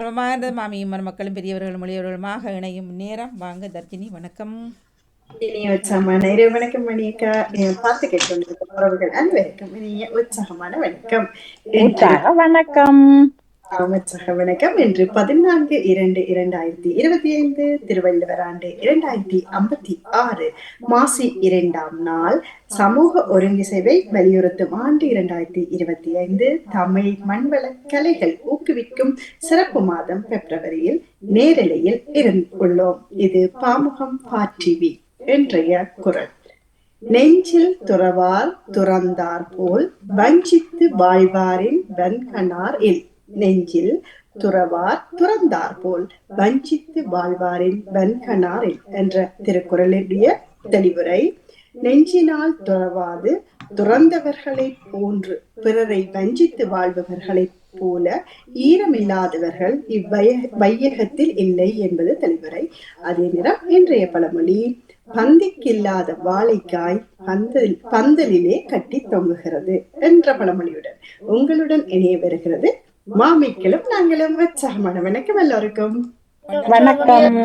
பிரமாத மாமியும் மருமக்களும் பெரியவர்களும் எளியவர்களுமாக இணையும் நேரம். வாங்க தர்ஜினி, வணக்கம். இனிய உற்சாகமான இரவு வணக்கம் மணியக்கா. பார்த்து கேட்க உறவுகள் அனைவருக்கும் இனிய உற்சாகமான வணக்கம். இன்று உற்சாக வணக்கம். உற்சாக வணக்கம். இன்று 14/2/2025 திருவள்ளுவர் ஆண்டு 2056 மாசி 2ஆம் நாள். சமூக ஒருங்கிசைவை வலியுறுத்தும் ஆண்டு 2025. தமிழ் மண்வள கலைகள் ஊக்குவிக்கும் சிறப்பு மாதம் பிப்ரவரியில் நேரலையில் உள்ளோம். இது பாமுகம் டிவி. இன்றைய குரல்: நெஞ்சில் துறவார் துறந்தார் போல் வஞ்சித்து வாழ்வாரின் வன்கணார் இல். நெஞ்சில் துறவார் துறந்தார் போல் வஞ்சித்து வாழ்வாரின் வன்கணார் இல் என்ற திருக்குறளுடைய தெளிவுரை: நெஞ்சினால் துறவாது துறந்தவர்களை போன்று பிறரை வஞ்சித்து வாழ்பவர்களை போல ஈரமில்லாதவர்கள் வையகத்தில் இல்லை என்பது தெளிவுரை. அதே நேரம் இன்றைய பழமொழி: பந்திக்கில்லாத வாழைக்காய் பந்தலிலே கட்டி தொங்குகிறது என்ற பழமொழியுடன் உங்களுடன் இணைய வருகிறது மாமிக்களும் நாங்களும். உற்சாகமான வணக்கம் எல்லோருக்கும். வணக்கம்.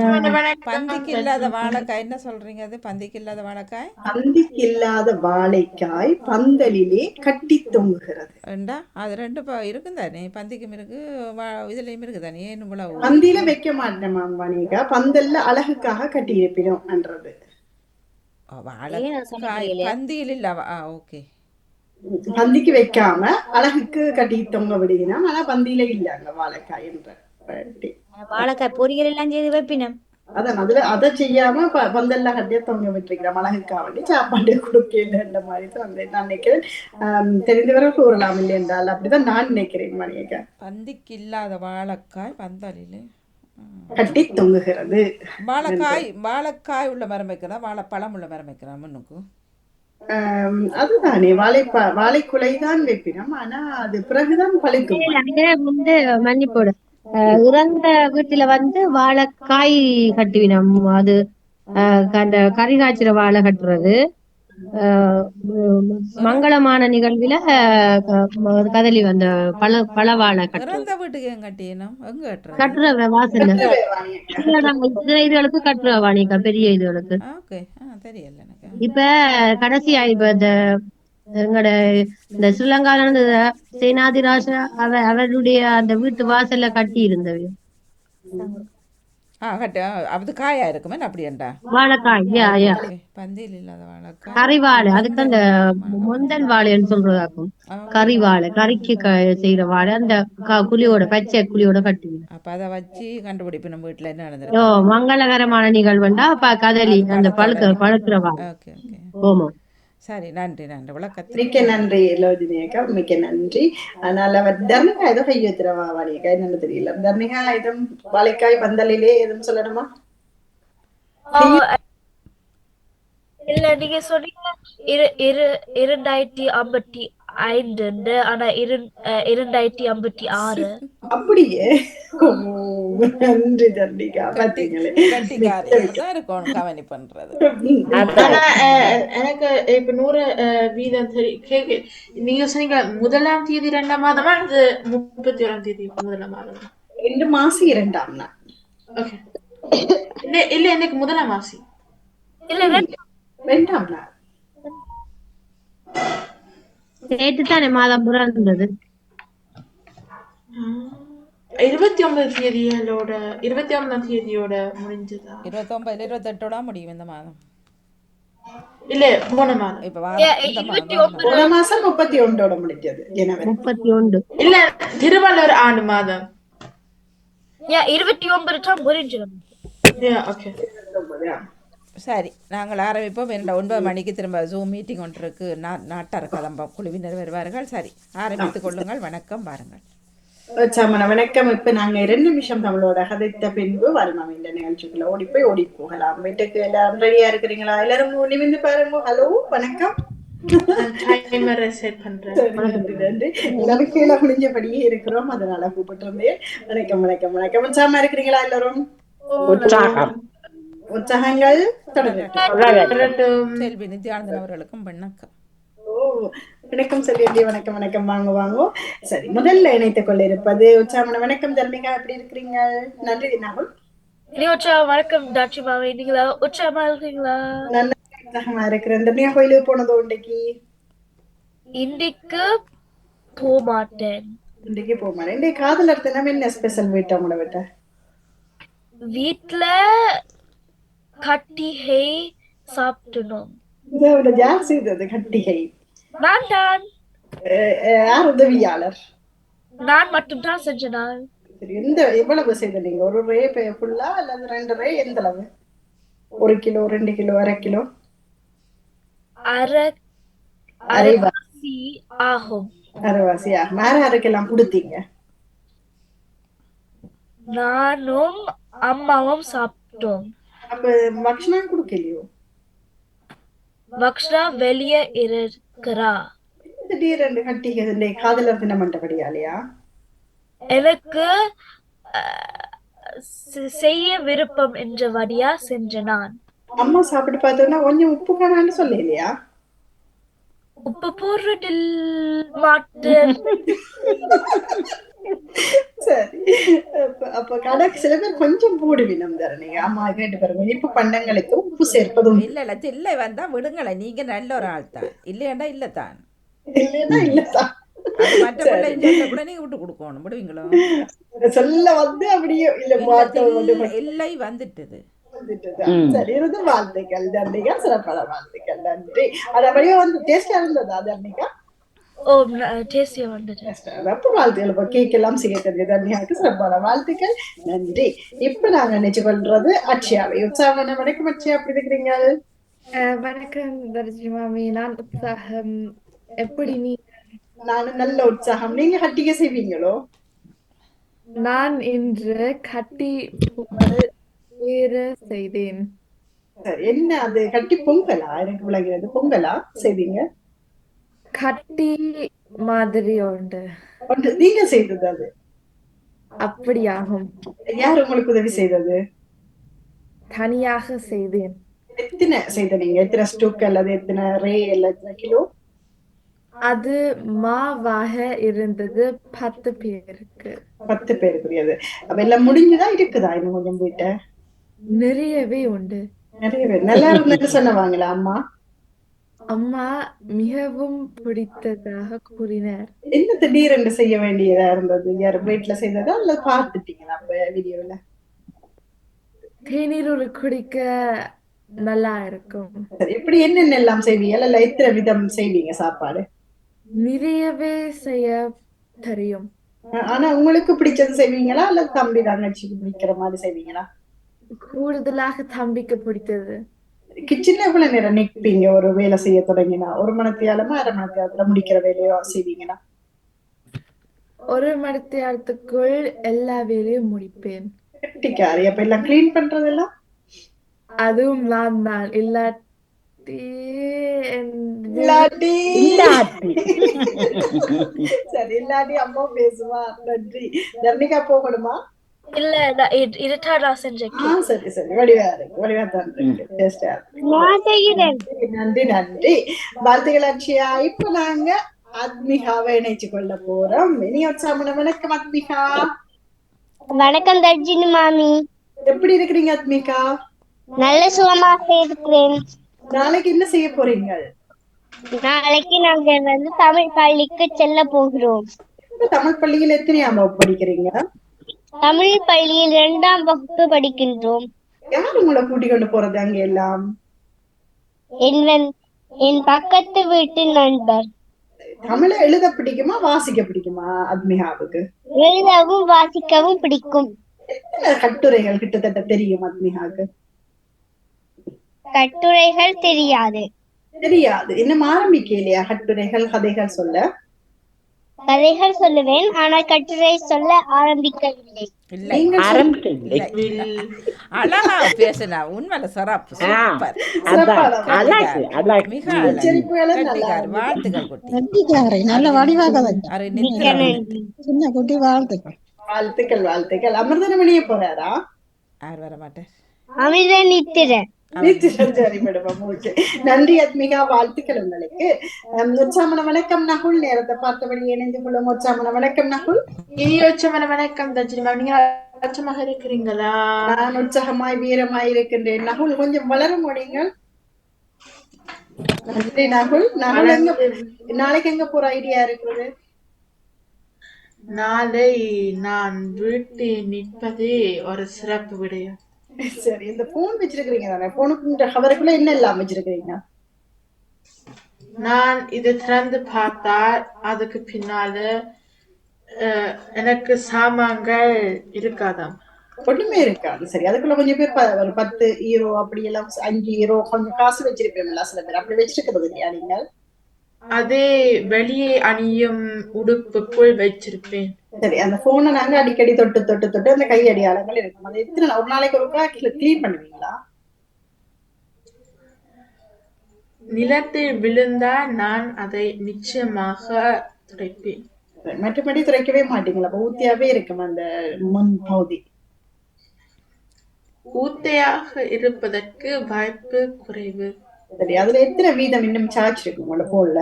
பந்திக்கு இல்லாத வாழைக்காய் என்ன சொல்றீங்க? அது பந்திக்கு இல்லாத வாழைக்காய், பந்திக்கு இல்லாத வாழைக்காய் பந்தலிலே கட்டி தொங்குகிறது. அது ரெண்டு இருக்கும் தானே, பந்திக்கும் இருக்கு இதுலயும் இருக்கு தானே. ஏன் இவ்வளவு பந்தியில வைக்க மாட்டேன் மாம்பனிகா, பந்தல்ல அழகுக்காக கட்டி இருப்பினோம் என்றது. வாழைக்காய் பந்தியில் இல்ல. ஓகே, பந்திக்கு வைக்காம அழகுக்கு கட்டி தொங்க விடுகிறோம். ஆனா பந்தியில இல்ல வாழைக்காய் என்ற வாழைக்காய் பொரியல் எல்லாம் செய்து வைப்பினம். அதான் அதுல அதை செய்யாம பந்தெல்லாம் கட்டியா தொங்க விட்டுருக்கிறோம். அழகுக்காக வேண்டி சாப்பாடு கொடுக்கல மாதிரி தான் நான் நினைக்கிறேன். தெரிந்தவர்கள் கூறலாம் இல்லை என்றால் அப்படிதான் நான் நினைக்கிறேன் மணியக்கா. பந்திக்கு இல்லாத வாழைக்காய் பந்தலிலே கட்டி தொங்குகிறது. வாழைக்காய் உள்ள மரம் வைக்கிறா, வாழைப்பழம் உள்ள மரம் வைக்கிறா முன்னுக்கு. அதுதானே வாழைக்குலைதான் வைப்பினம். ஆனா அது பிறகுதான் பழுக்கும். மன்னிப்போடு இறந்த வீட்டுல வாழைக்காய் கட்டுவினம். அது அந்த கறி காய்ச்சிற வாழை கட்டுறது. மங்களமான நிகழ்வுல கதலி பழ வாழை இறந்த வீட்டுக்கு எங்க கட்டியணும்? கட்டுற வாசல் இதுகளுக்கு கட்டுற வாணிக்கா, பெரிய இதுகளுக்கு. தெரியல எனக்கு. இப்ப கடைசியா இப்ப எங்கட இந்த ஸ்ரீலங்கால சேனாதிராஜ அவருடைய அந்த வீட்டு வாசல்ல கட்டி இருந்தது அது காயா இருக்குமே அப்படியேண்டா வாழைக்காய். பந்தியில் இல்லாத வாழைக்காய் கறி வாழை, அதுக்கு அந்த மொந்தன் வாழைன்னு சொல்றதாக்கும். கறி வாழை, கறிக்கு செய்யற வாழை, அந்த குழியோட பச்சை குழியோட கட்டுவீங்க. அப்ப அதை வச்சு கண்டுபிடிப்பு நம்ம வீட்டுல என்ன நடந்திருக்கு. மங்களகரமான நிகழ்வுண்டா அப்ப கதலி அந்த பழுக்கிற வாழை. ஓமோ, சரி, நன்றி விளக்கத்தை. மிக்க நன்றி லோஜினியக்கா, மிக்க நன்றி. அதனால அவர் தர்மிகா ஏதோ கை வைத்திரவா வாணியக்கா, என்னன்னு தெரியல. தர்மிகா எதுவும் வாழைக்காய் பந்தலிலே எதுவும் சொல்லணுமா? இல்ல, நீங்க சொன்னீங்க 2055 ஆனா 2056. அப்படியே நன்றி தர்மிகா. பாத்தீங்களே கவனி பண்றது. எனக்கு இப்ப 100% சரி. நீங்க சொன்னீங்க 1ஆம் தேதி 2ஆம் மாதமா அது 31ஆம் தேதி 1ஆம் மாதம்? 2 மாசி 2ஆம் நாள். ஓகே, இல்ல எனக்கு 1ஆம் மாசி இல்ல 2ஆம் நாள். நேற்று தானே மாதம் பிறந்தது. 29ஆம் தேதியோட முடிஞ்சதா? 29 28 முடியும் இந்த மாதம். இல்ல போன மாதம். இப்ப போன மாசம் 31 முடிஞ்சது. 31 இல்ல, திருவள்ளுவர் ஆண்டு மாதம் 29 முடிஞ்சது. ஓகே, சரி, நாங்கள் ஆரம்பிப்போம். 9 மணிக்கு திரும்ப ஜூம் மீட்டிங் ஒன்று இருக்கு. நாட்டார் கலம்பம் குழுவினர் வருவார்கள். சரி, ஆரம்பித்துக் கொள்ளுங்கள். வணக்கம், பாருங்கள். வணக்கம். இப்ப நாங்க 2 நிமிஷம் தமிழோட கதைத்த பின்பு வருமாம் இந்த நிகழ்ச்சிக்குள்ள ஓடி போகலாம். வீட்டுக்கு எல்லாரும் ரெடியா இருக்கிறீங்களா? எல்லாரும் நிமிந்து பாருங்க. ஹலோ, வணக்கம். நன்றி. எல்லாரும் கீழே குளிஞ்சபடியே இருக்கிறோம், அதனால கூப்பிட்டுருந்தேன். வணக்கம். உற்சாகமா இருக்கிறீங்களா எல்லாரும்? உற்சாகங்கள் தொடரட்டும். செல்வி நித்யானந்தன் அவர்களுக்கும் வணக்கம். வணக்கம் செல்வி, வணக்கம் வணக்கம், வாங்க வாங்க. சரி, முதல்ல இணைத்துக் கொள்ள இருப்பது உற்சாகமான வணக்கம் தர்மிகா, எப்படி இருக்கிறீங்க? நன்றி நாகுல். நீ வணக்கம் டாக்டர் மாமி, நீங்களா உற்சாகமா இருக்கீங்களா? நல்ல உற்சாகமா இருக்கிறேன். தர்மிகா கோயிலுக்கு போனதோ இன்றைக்கு? இன்றைக்கு போக மாட்டேன். இன்றைக்கு போக மாட்டேன். இன்றைக்கு காதலர் தினம், என்ன ஸ்பெஷல் வீட்டை உங்களை விட்ட? வீட்ல கட்டிகை சாப்பிடணும். இதை யார் செய்தது கட்டிகை? நான் தான். யார் உதவியாளர்? நான் மட்டும் தான் செஞ்சேன். சரி, எவ்வளவு செய்த நீங்க? ஒரு ரே ஃபுல்லா அல்லது 2 ரே? எந்த அளவு? 1 கிலோ, 2 கிலோ, அரை கிலோ? அரைவாசி ஆகும். அரைவாசி ஆகும். யாருக்கெல்லாம் கொடுத்தீங்க? நானும் அம்மாவும் சாப்பிட்டோம். அப்ப பக்ஷனா கொடுக்கலையோ? பக்ஷனா வெளியே இருக்கிறா. திடீரென்று கட்டிகை காதலர் தினம் மண்டபடியாலையா? எனக்கு செய்ய விருப்பம் என்ற வழியா செஞ்ச நான். அம்மா சாப்பிட்டு பார்த்தோன்னா கொஞ்சம் உப்பு காணான்னு சொல்ல இல்லையா? உப்பு போடுறதில் மாட்டேன். சரி, அப்ப கணக்கு சில பேர் கொஞ்சம் போடுவினம் தரணிங்க. அம்மா கேட்டு பாருங்க, இனிப்பு பண்டங்களுக்கு உப்பு சேர்ப்பதும் இல்ல தில்லை வந்தா விடுங்களேன், நீங்க நல்ல ஒரு ஆள் தான். இல்லையாண்டா இல்லத்தான், இல்லைன்னா இல்லதான். அது மற்ற பிள்ளைங்க சொல்ல கூட நீங்க விட்டு கொடுக்கணும். விடுவீங்களோ? சொல்ல வந்து அப்படியே இல்ல பாட்டு இல்லை வந்துட்டது. சரி, இருந்து வாழ்த்துக்கள் தர்ணிகா, சிறப்பான வாழ்த்துக்கள், நன்றி. அது அப்படியே வந்து டேஸ்டா இருந்ததா தர்ணிகா? ஓ, டேஸ்டியா வந்துட்டு. அப்ப வாழ்த்துக்கள். இப்ப கேக் எல்லாம் செய்ய தெரிஞ்ச தர்ணிகாவுக்கு சிறப்பான வாழ்த்துக்கள், நன்றி. இப்ப நாங்க நினைச்சு கொள்றது அக்ஷயாவை. உற்சாகமான வணக்கம் அக்ஷயா, எப்படி இருக்கிறீங்க? வணக்கம் தர்ஜி மாமி, நான் உற்சாகம். எப்படி நீ? நானும் நல்ல உற்சாகம். நீங்க கட்டிக்க செய்வீங்களோ? நான் இன்று கட்டி பொங்கல் செய்தேன். என்ன அது? கட்டி பொங்கலா? எனக்கு விளங்குறது பொங்கலா செய்வீங்க? கட்டி மாதிரி உண்டு. நீங்க செய்தது அது? அப்படியாகும். யார் உங்களுக்கு உதவி செய்தது? தனியாக செய்தேன். எத்தனை செய்த நீங்க? எத்தனை ஸ்டூக் அல்லது எத்தனை ரே அல்லது எத்தனை கிலோ? அது மாவாக இருந்தது 10 பேருக்கு. 10 பேருக்குரியது. அப்ப எல்லாம் முடிஞ்சுதா இருக்குதா இன்னும் கொஞ்சம் வீட்டை? நிறையவே உண்டு. நிறைய பேர் நல்லா இருந்தது சொன்னவாங்களா அம்மா? அம்மா மிகவும் பிடித்ததாக கூறினார். என்ன திடீரென்று செய்ய வேண்டியதா இருந்தது? யார் வீட்டுல செய்ததா இல்ல பார்த்துட்டீங்களா அப்ப வீடியோல? தேநீர் ஒரு குடிக்க நல்லா இருக்கும். எப்படி என்னென்ன எல்லாம் செய்வீங்க? இல்ல எத்தனை விதம் செய்வீங்க சாப்பாடு? நிறையவே செய்ய தெரியும். ஆனா உங்களுக்கு பிடிச்சது செய்வீங்களா இல்ல தம்பி தங்கச்சிக்கு பிடிக்கிற மாதிரி செய்வீங்களா? கூடுதலாக தம்பிக்கு பிடித்தது. கிச்சன்ல எவ்வளவு நேரம் நிற்பீங்க ஒரு வேலை செய்ய தொடங்கினா? 1 மணித்தியாலமா 1/2 மணித்தியாலத்துல முடிக்கிற வேலையோ செய்வீங்கன்னா? 1 மணித்தியாலத்துக்குள் எல்லா வேலையும் முடிப்பேன். கட்டிக்காரி. அப்ப எல்லாம் கிளீன் பண்றதெல்லாம் அதுவும் நான் தான். இல்லாட்டி சரி, இல்லாட்டி அம்மா பேசுவா. நன்றி. தர்ணிகா போகணுமா? இல்ல, இருட்டாடா செஞ்சேன். சரி சரி, வடிவா இருக்கு, வடிவா தான் இருக்கு. நன்றி நன்றி, வாழ்த்துக்கள் அக்ஷயா. இப்ப நாங்க ஆத்மிகாவை இணைச்சு கொள்ள போறோம். இனி உற்சாகமான வணக்கம் ஆத்மிகா. வணக்கம் தர்ஜினி மாமி, எப்படி இருக்கிறீங்க ஆத்மிகா? நல்ல சுகமாக இருக்கிறேன். நாளைக்கு என்ன செய்ய போறீங்க? நாளைக்கு நாங்க தமிழ் பள்ளிக்கு செல்ல போகிறோம். தமிழ் பள்ளியில் எத்தனையாம் வகுப்பு படிக்கிறீங்க? தமிழ் பள்ளியில் 2ஆம் வகுப்பு படிக்கின்றோம். யார் உங்களை கூட்டிக் கொண்டு போறது அங்க எல்லாம்? என் பக்கத்து வீட்டு நண்பர். தமிழை எழுத பிடிக்குமா வாசிக்க பிடிக்குமா ஆத்மிகாவுக்கு? எழுதவும் வாசிக்கவும் பிடிக்கும். எத்தனை கட்டுரைகள் கிட்டத்தட்ட தெரியும் ஆத்மிகாவுக்கு? கட்டுரைகள் தெரியாது. இன்னும் ஆரம்பிக்கலையா கட்டுரைகள் கதைகள் சொல்ல? கதைகள் சொல்லுவேன், ஆனால் கட்டுரை சொல்ல ஆரம்பிக்கவில்லை. அழகா பேசினா, உண்மையில சிறப்பு, சூப்பர். வாழ்த்துக்கள் குட்டி, நல்ல வடிவாக சின்ன குட்டி. வாழ்த்துக்கள் வாழ்த்துக்கள் வாழ்த்துக்கள். அமிர்தன மணிய போறாரா? யார் வர மாட்டேன். அமிர்த நித்திரன் சரி மேடம். ஓகே, நன்றி ஆத்மிகா, வாழ்த்துக்கள் உங்களுக்கு. உற்சாமன வணக்கம் நகுல், நேரத்தை பார்த்தபடி இணைந்து கொள்ளும் உற்சாமன வணக்கம் நகுல். இனி உச்சமான வணக்கம் தர்ஜினி மேம். நீங்க உற்சாகமாக இருக்கிறீங்களா? நான் உற்சாகமாய் வீரமாய் இருக்கின்றேன். நகுல் கொஞ்சம் வளரும் நீங்கள். நன்றி நகுல். நகுல் நாளைக்கு எங்க போற ஐடியா இருக்குது? நாளை நான் வீட்டில் நிற்பதே ஒரு சிறப்பு விடயம். சரி, இந்த போன் வச்சிருக்கிறீங்க தானே, போனுக்கு கவருக்குள்ள என்ன எல்லாம் வச்சிருக்கிறீங்க? நான் இதை திறந்து பார்த்தால் அதுக்கு பின்னால எனக்கு சாமான்கள் இருக்காதாம். ஒண்ணுமே இருக்காது. சரி, அதுக்குள்ள கொஞ்சம் பேர் ஒரு 10 ஈரோ அப்படி எல்லாம் 5 ஈரோ கொஞ்சம் காசு வச்சிருப்பீங்களா? சில பேர் அப்படி வச்சிருக்கிறது இல்லையா நீங்கள்? அதே வெளியே அணியும் உடுப்புக்குள் வச்சிருப்பேன். சரி, அந்த போனை நாங்க அடிக்கடி தொட்டு தொட்டு தொட்டு அந்த கை அடையாளங்கள் இருக்கும். அது எத்தனை ஒரு நாளைக்கு ஒருக்கா கிளீன் பண்ணுவீங்களா? நிலத்தில் விழுந்தால் நான் அதை நிச்சயமாக துடைப்பேன். மற்றபடி துடைக்கவே மாட்டீங்களா? ஊத்தியாவே இருக்கும் அந்த முன் பகுதி. ஊத்தையாக இருப்பதற்கு வாய்ப்பு குறைவு. சரி, அதுல எத்தனை வீதம் இன்னும் சார்ஜ் இருக்கு உங்களோட போன்ல?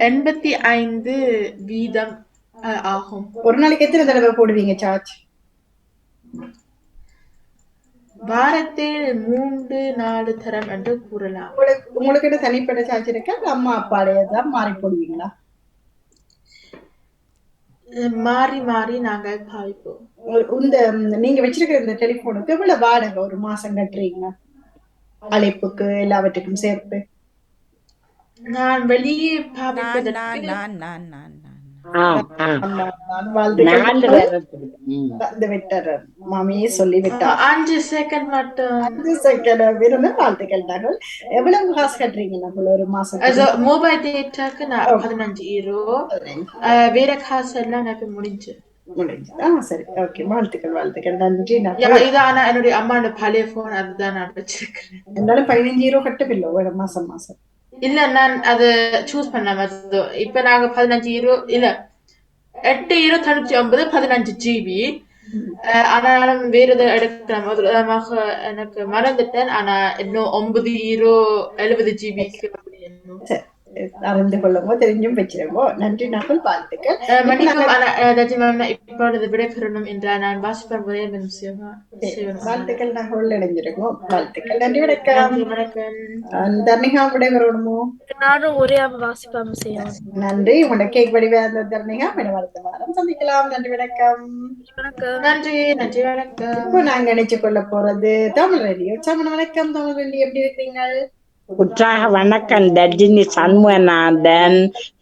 85 வீதம் ஆகும். ஒரு நாளைக்கு எத்தனை தடவை போடுவீங்க சார்ஜ்? வாரத்தில் 3-4 தரம் என்று கூறலாம். உங்களுக்கு என்ன தனிப்பட்ட சார்ஜ் இருக்கா? அம்மா அப்பாடையதான் மாறி போடுவீங்களா? மாறி மாறி நாங்கள் பாய்ப்போம். இந்த நீங்க வச்சிருக்கிற இந்த டெலிபோனுக்கு எவ்வளவு வாடகை ஒரு மாசம் கட்டுறீங்க? அழைப்புக்கு எல்லாவற்றுக்கும் சேர்த்து. நான் வெளியே பாவிப்பதற்கு மாமியே சொல்லிவிட்டார். 5 செகண்ட் மட்டும். 5 செகண்ட் வாழ்த்துக்கள். நகல் எவ்வளவு காசு கட்டுறீங்க ஒரு மாசம்? மொபைல் டேட்டாக்கு நான் 15 ஈரோ. வேற காசு எல்லாம் எனக்கு முடிஞ்சு. சரி, ஓகே, வாழ்த்துக்கள் வாழ்த்துக்கள். நன்றி. இதான என்னுடைய அம்மாவோட பழைய போன், அதுதான் நான் வச்சிருக்கிறேன். என்னாலும் 15 ஈரோ கட்டவில்லை மாசம் மாசம்? இல்ல, நான் அது சூஸ் பண்ண. இப்ப நாங்க 15 ஈரோ இல்ல 8 ஈரோ 99 15 ஜிபி. ஆனாலும் வேற எதை எடுக்கலாம் எனக்கு மறந்துட்டேன். ஆனா இன்னும் 9 ஈரோ 70 ஜிபி அறிந்து கொள்ளுமோ தெரிஞ்சும் வச்சிருமோ. நன்றி நகுல், வாழ்த்துக்கள். இப்பொழுது விடைபெறணும் என்றால் நான் வாசிப்பேன். வாழ்த்துக்கள் நகுல், இணைஞ்சிருக்கோம். வாழ்த்துக்கள். நன்றி, வணக்கம். தர்ணிகா விடைபெறணுமோ? நானும் ஒரே வாசிப்பாம செய்யணும். நன்றி. உங்களோட கேக் வடிவா இருந்த தர்ணிகா, அடுத்த வாரம் சந்திக்கலாம். நன்றி, வணக்கம். நன்றி நன்றி, வணக்கம். இப்போ நாங்க நினைச்சு கொள்ள போறது தமிழ் ரேடியோ. வணக்கம் தமிழ் ரேடியோ, எப்படி இருக்கீங்க? உற்சாக வணக்கம் தர்ஜினி சண்முகநாதன்,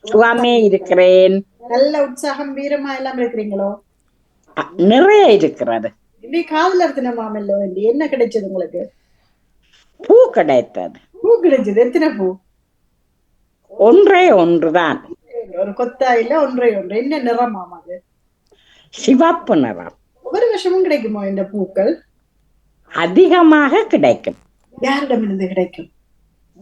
சுவாமி இருக்கிறேன். நல்ல உற்சாகம் வீரமா எல்லாம் இருக்கிறீங்களோ? நிறைய இருக்கிறது. இப்படி காதல தினமாமல்லோ, என்ன கிடைச்சது உங்களுக்கு? பூ கிடைத்தது. பூ கிடைச்சது. எத்தனை பூ? ஒன்றே ஒன்றுதான். ஒரு கொத்தாயில ஒன்றே ஒன்று. என்ன நிறமாம் அது? சிவப்பு நிறம். ஒவ்வொரு வருஷமும் கிடைக்குமோ இந்த பூக்கள்? அதிகமாக கிடைக்கும். யாரிடமிருந்து கிடைக்கும்?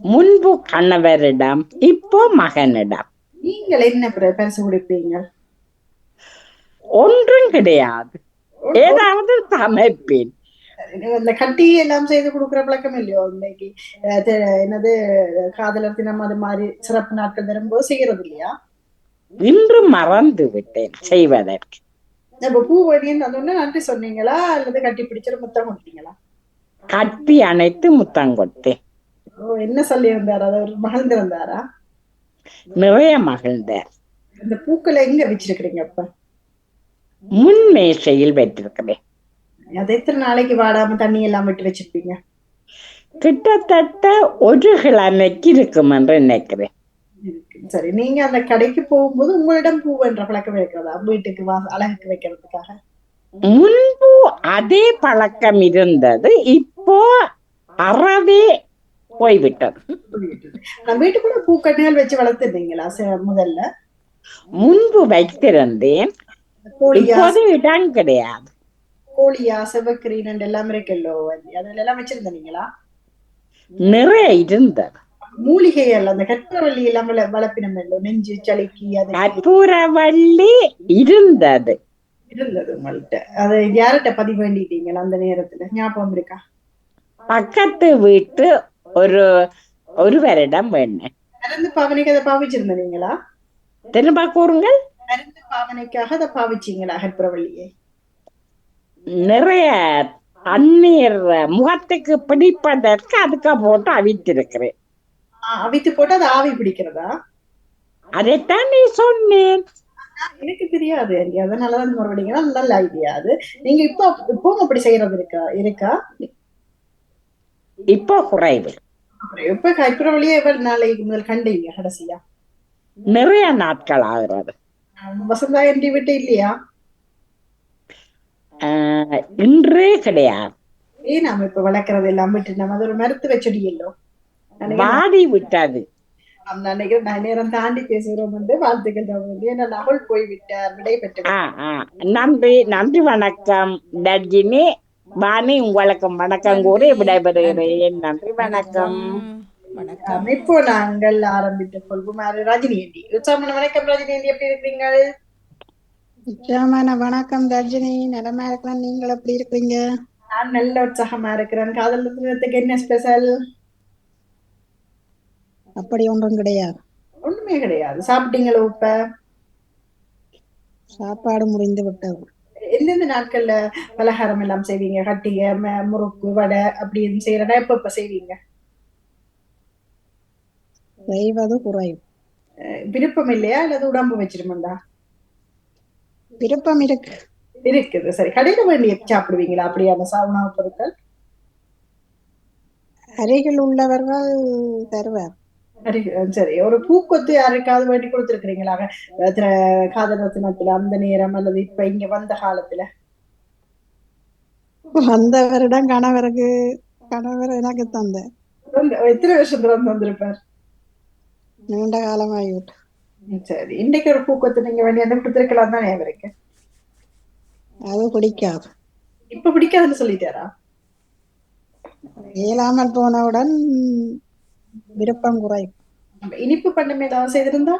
முன்பு கணவரிடம், இப்போ மகனிடம். நீங்கள் என்ன பரிசு கொடுப்பீங்க? ஒன்றும் கிடையாது, ஏதாவது சமைப்பேன். இந்த கட்டி எல்லாம் செய்து கொடுக்குற பழக்கம் இல்லையோ? இன்னைக்கு என்னது காதலர் தினம் அது மாதிரி சிறப்பு நாட்கள் வரும்போது செய்யறது இல்லையா? இன்று மறந்து விட்டேன் செய்வதற்கு. இப்ப பூ வடின்னு வந்தோடனே நன்றி சொன்னீங்களா அல்லது கட்டி பிடிச்சிட்டு முத்தம் கொடுத்தீங்களா? கட்டி அணைத்து முத்தம் கொடுத்தேன். என்ன சொல்லி இருந்தாரா? அவர் மகிழ்ந்திருந்தாரா? நிறைய மகிழ்ந்தார். இந்த பூக்களை எங்க வச்சிருக்கிறீங்க? அப்ப முன் மேசையில் வைத்திருக்கிறேன். அது எத்தனை நாளைக்கு வாடாம தண்ணி எல்லாம் விட்டு வச்சிருப்பீங்க? கிட்டத்தட்ட ஒரு கிழமைக்கு இருக்கும் என்று நினைக்கிறேன். சரி, நீங்க அந்த கடைக்கு போகும்போது உங்களிடம் பூ என்ற பழக்கம் இருக்கிறதா? வீட்டுக்கு அழகுக்கு வைக்கிறதுக்காக? முன்பு அதே பழக்கம் இருந்தது, இப்போ அறவே போய்விட்டது. வீட்டுக்குள்ள பூக்கட்டுகள் வச்சு வளர்த்துருந்தீங்களா முதல்ல? முன்பு வைத்திருந்தேன், இப்போது இடம் கிடையாது. கோழியா செவக்கிரீன் எல்லாம் இருக்குல்லோ, அதெல்லாம் வச்சிருந்தீங்களா? நிறைய இருந்தது. மூலிகை எல்லாம் அந்த கற்பூரவள்ளி எல்லாம் வளர்ப்பினம் இல்லோ, நெஞ்சு சளிக்கு? அது கற்பூரவள்ளி இருந்தது, இருந்தது உங்கள்ட்ட. அது யார்கிட்ட பதிவு வேண்டிட்டீங்களா அந்த நேரத்துல? ஞாபகம் இருக்கா? பக்கத்து வீட்டு ஒரு ஒரு வருடம் வேணும். மருந்து பாவனைக்கு அதை பாவிச்சிருந்தீங்களா? திரும்ப கூறுங்கள். மருந்து பாவனைக்காக அதை பாவிச்சீங்களா கற்பூரவள்ளியை? நிறைய தண்ணீர் முகத்துக்கு பிடிப்பதற்கு அதுக்கு போட்டு அவித்திருக்கிறேன். அவித்து போட்டு அது ஆவி பிடிக்கிறதா? அதைத்தான் நீ சொன்னேன். எனக்கு தெரியாது ஆண்டி, அதனாலதான் மறுபடியும் நல்ல ஐடியா அது. நீங்க இப்போ அப்படி செய்யறது இருக்கா? இப்போ குறைவு. இப்ப கற்பூரவள்ளியை எவ்வளவு நாளைக்கு முதல் கண்டீங்க கடைசியா? நிறைய நாட்கள் ஆகிறது. வசந்தா ஆண்டி விட்டு இல்லையா? இன்றே கிடையாது. ஏன் நாம இப்ப வளர்க்கறது எல்லாம் விட்டு நம்ம அது ஒரு மருத்துவ செடி இல்லோ வாடி விட்டது. நான் நினைக்கிறேன் நான் நேரம் தாண்டி பேசுகிறோம் வந்து வாழ்த்துக்கள். ஏன்னா நகுல் போய்விட்டார், விடை பெற்று. நன்றி நன்றி. வணக்கம் தர்ஜினி. வாணி, உங்களுக்கும் வணக்கம் கூறி விடைபெறுகிறேன். நன்றி வணக்கம். வணக்கம். இப்போ நாங்கள் ஆரம்பித்துக் கொள்வோம். ரஜினி ஆண்டி. உற்சாகமான வணக்கம் ரஜினி ஆண்டி, எப்படி இருக்கிறீங்க? உற்சாகமான வணக்கம் தர்ஜினி, நலமா இருக்கலாம். நீங்கள் எப்படி இருக்கிறீங்க? நான் நல்ல உற்சாகமா இருக்கிறேன். காதல் தினத்துக்கு என்ன ஸ்பெஷல்? அப்படி ஒன்றும் கிடையாது. ஒண்ணுமே கிடையாது. சாப்பிட்டீங்களோ? இப்ப சாப்பாடு முடிந்து விட்டது. எந்தெந்த நாட்கள்ல பலகாரம் எல்லாம் செய்வீங்க? கட்டிய முறுக்கு வடை அப்படி செய்யறதா? எப்ப செய்வீங்க? செய்வது குறைவு. விருப்பம் இல்லையா அல்லது உடம்பு வச்சிருமாண்டா? விருப்பம் இருக்குது. சரி, கடையில வேண்டிய சாப்பிடுவீங்களா அப்படியான உணவு பொருட்கள்? அருகில் உள்ளவர்கள் தருவார். சரி, ஒரு பூக்கொத்து யாருக்காவது வேண்டி கொடுத்துருக்கிறீங்களா காதல் ரத்னத்துல அந்த நேரம் அல்லது இப்ப இங்க வந்த காலத்துல? வந்தவரிடம் கணவர் எனக்கு தந்த. எத்தனை வருஷத்துல வந்திருப்பார்? நீண்ட காலமாகிவிட்டு. சரி, இன்னைக்கு ஒரு பூக்கொத்து நீங்க வேண்டி வந்து கொடுத்துருக்கலாம் தானே அவருக்கு? அது பிடிக்காது. இப்ப பிடிக்காதுன்னு சொல்லிட்டாரா? இயலாமல் போனவுடன் விருப்பம் குறையும். இனிப்பு பண்ண ஏதாவது செய்திருந்தா?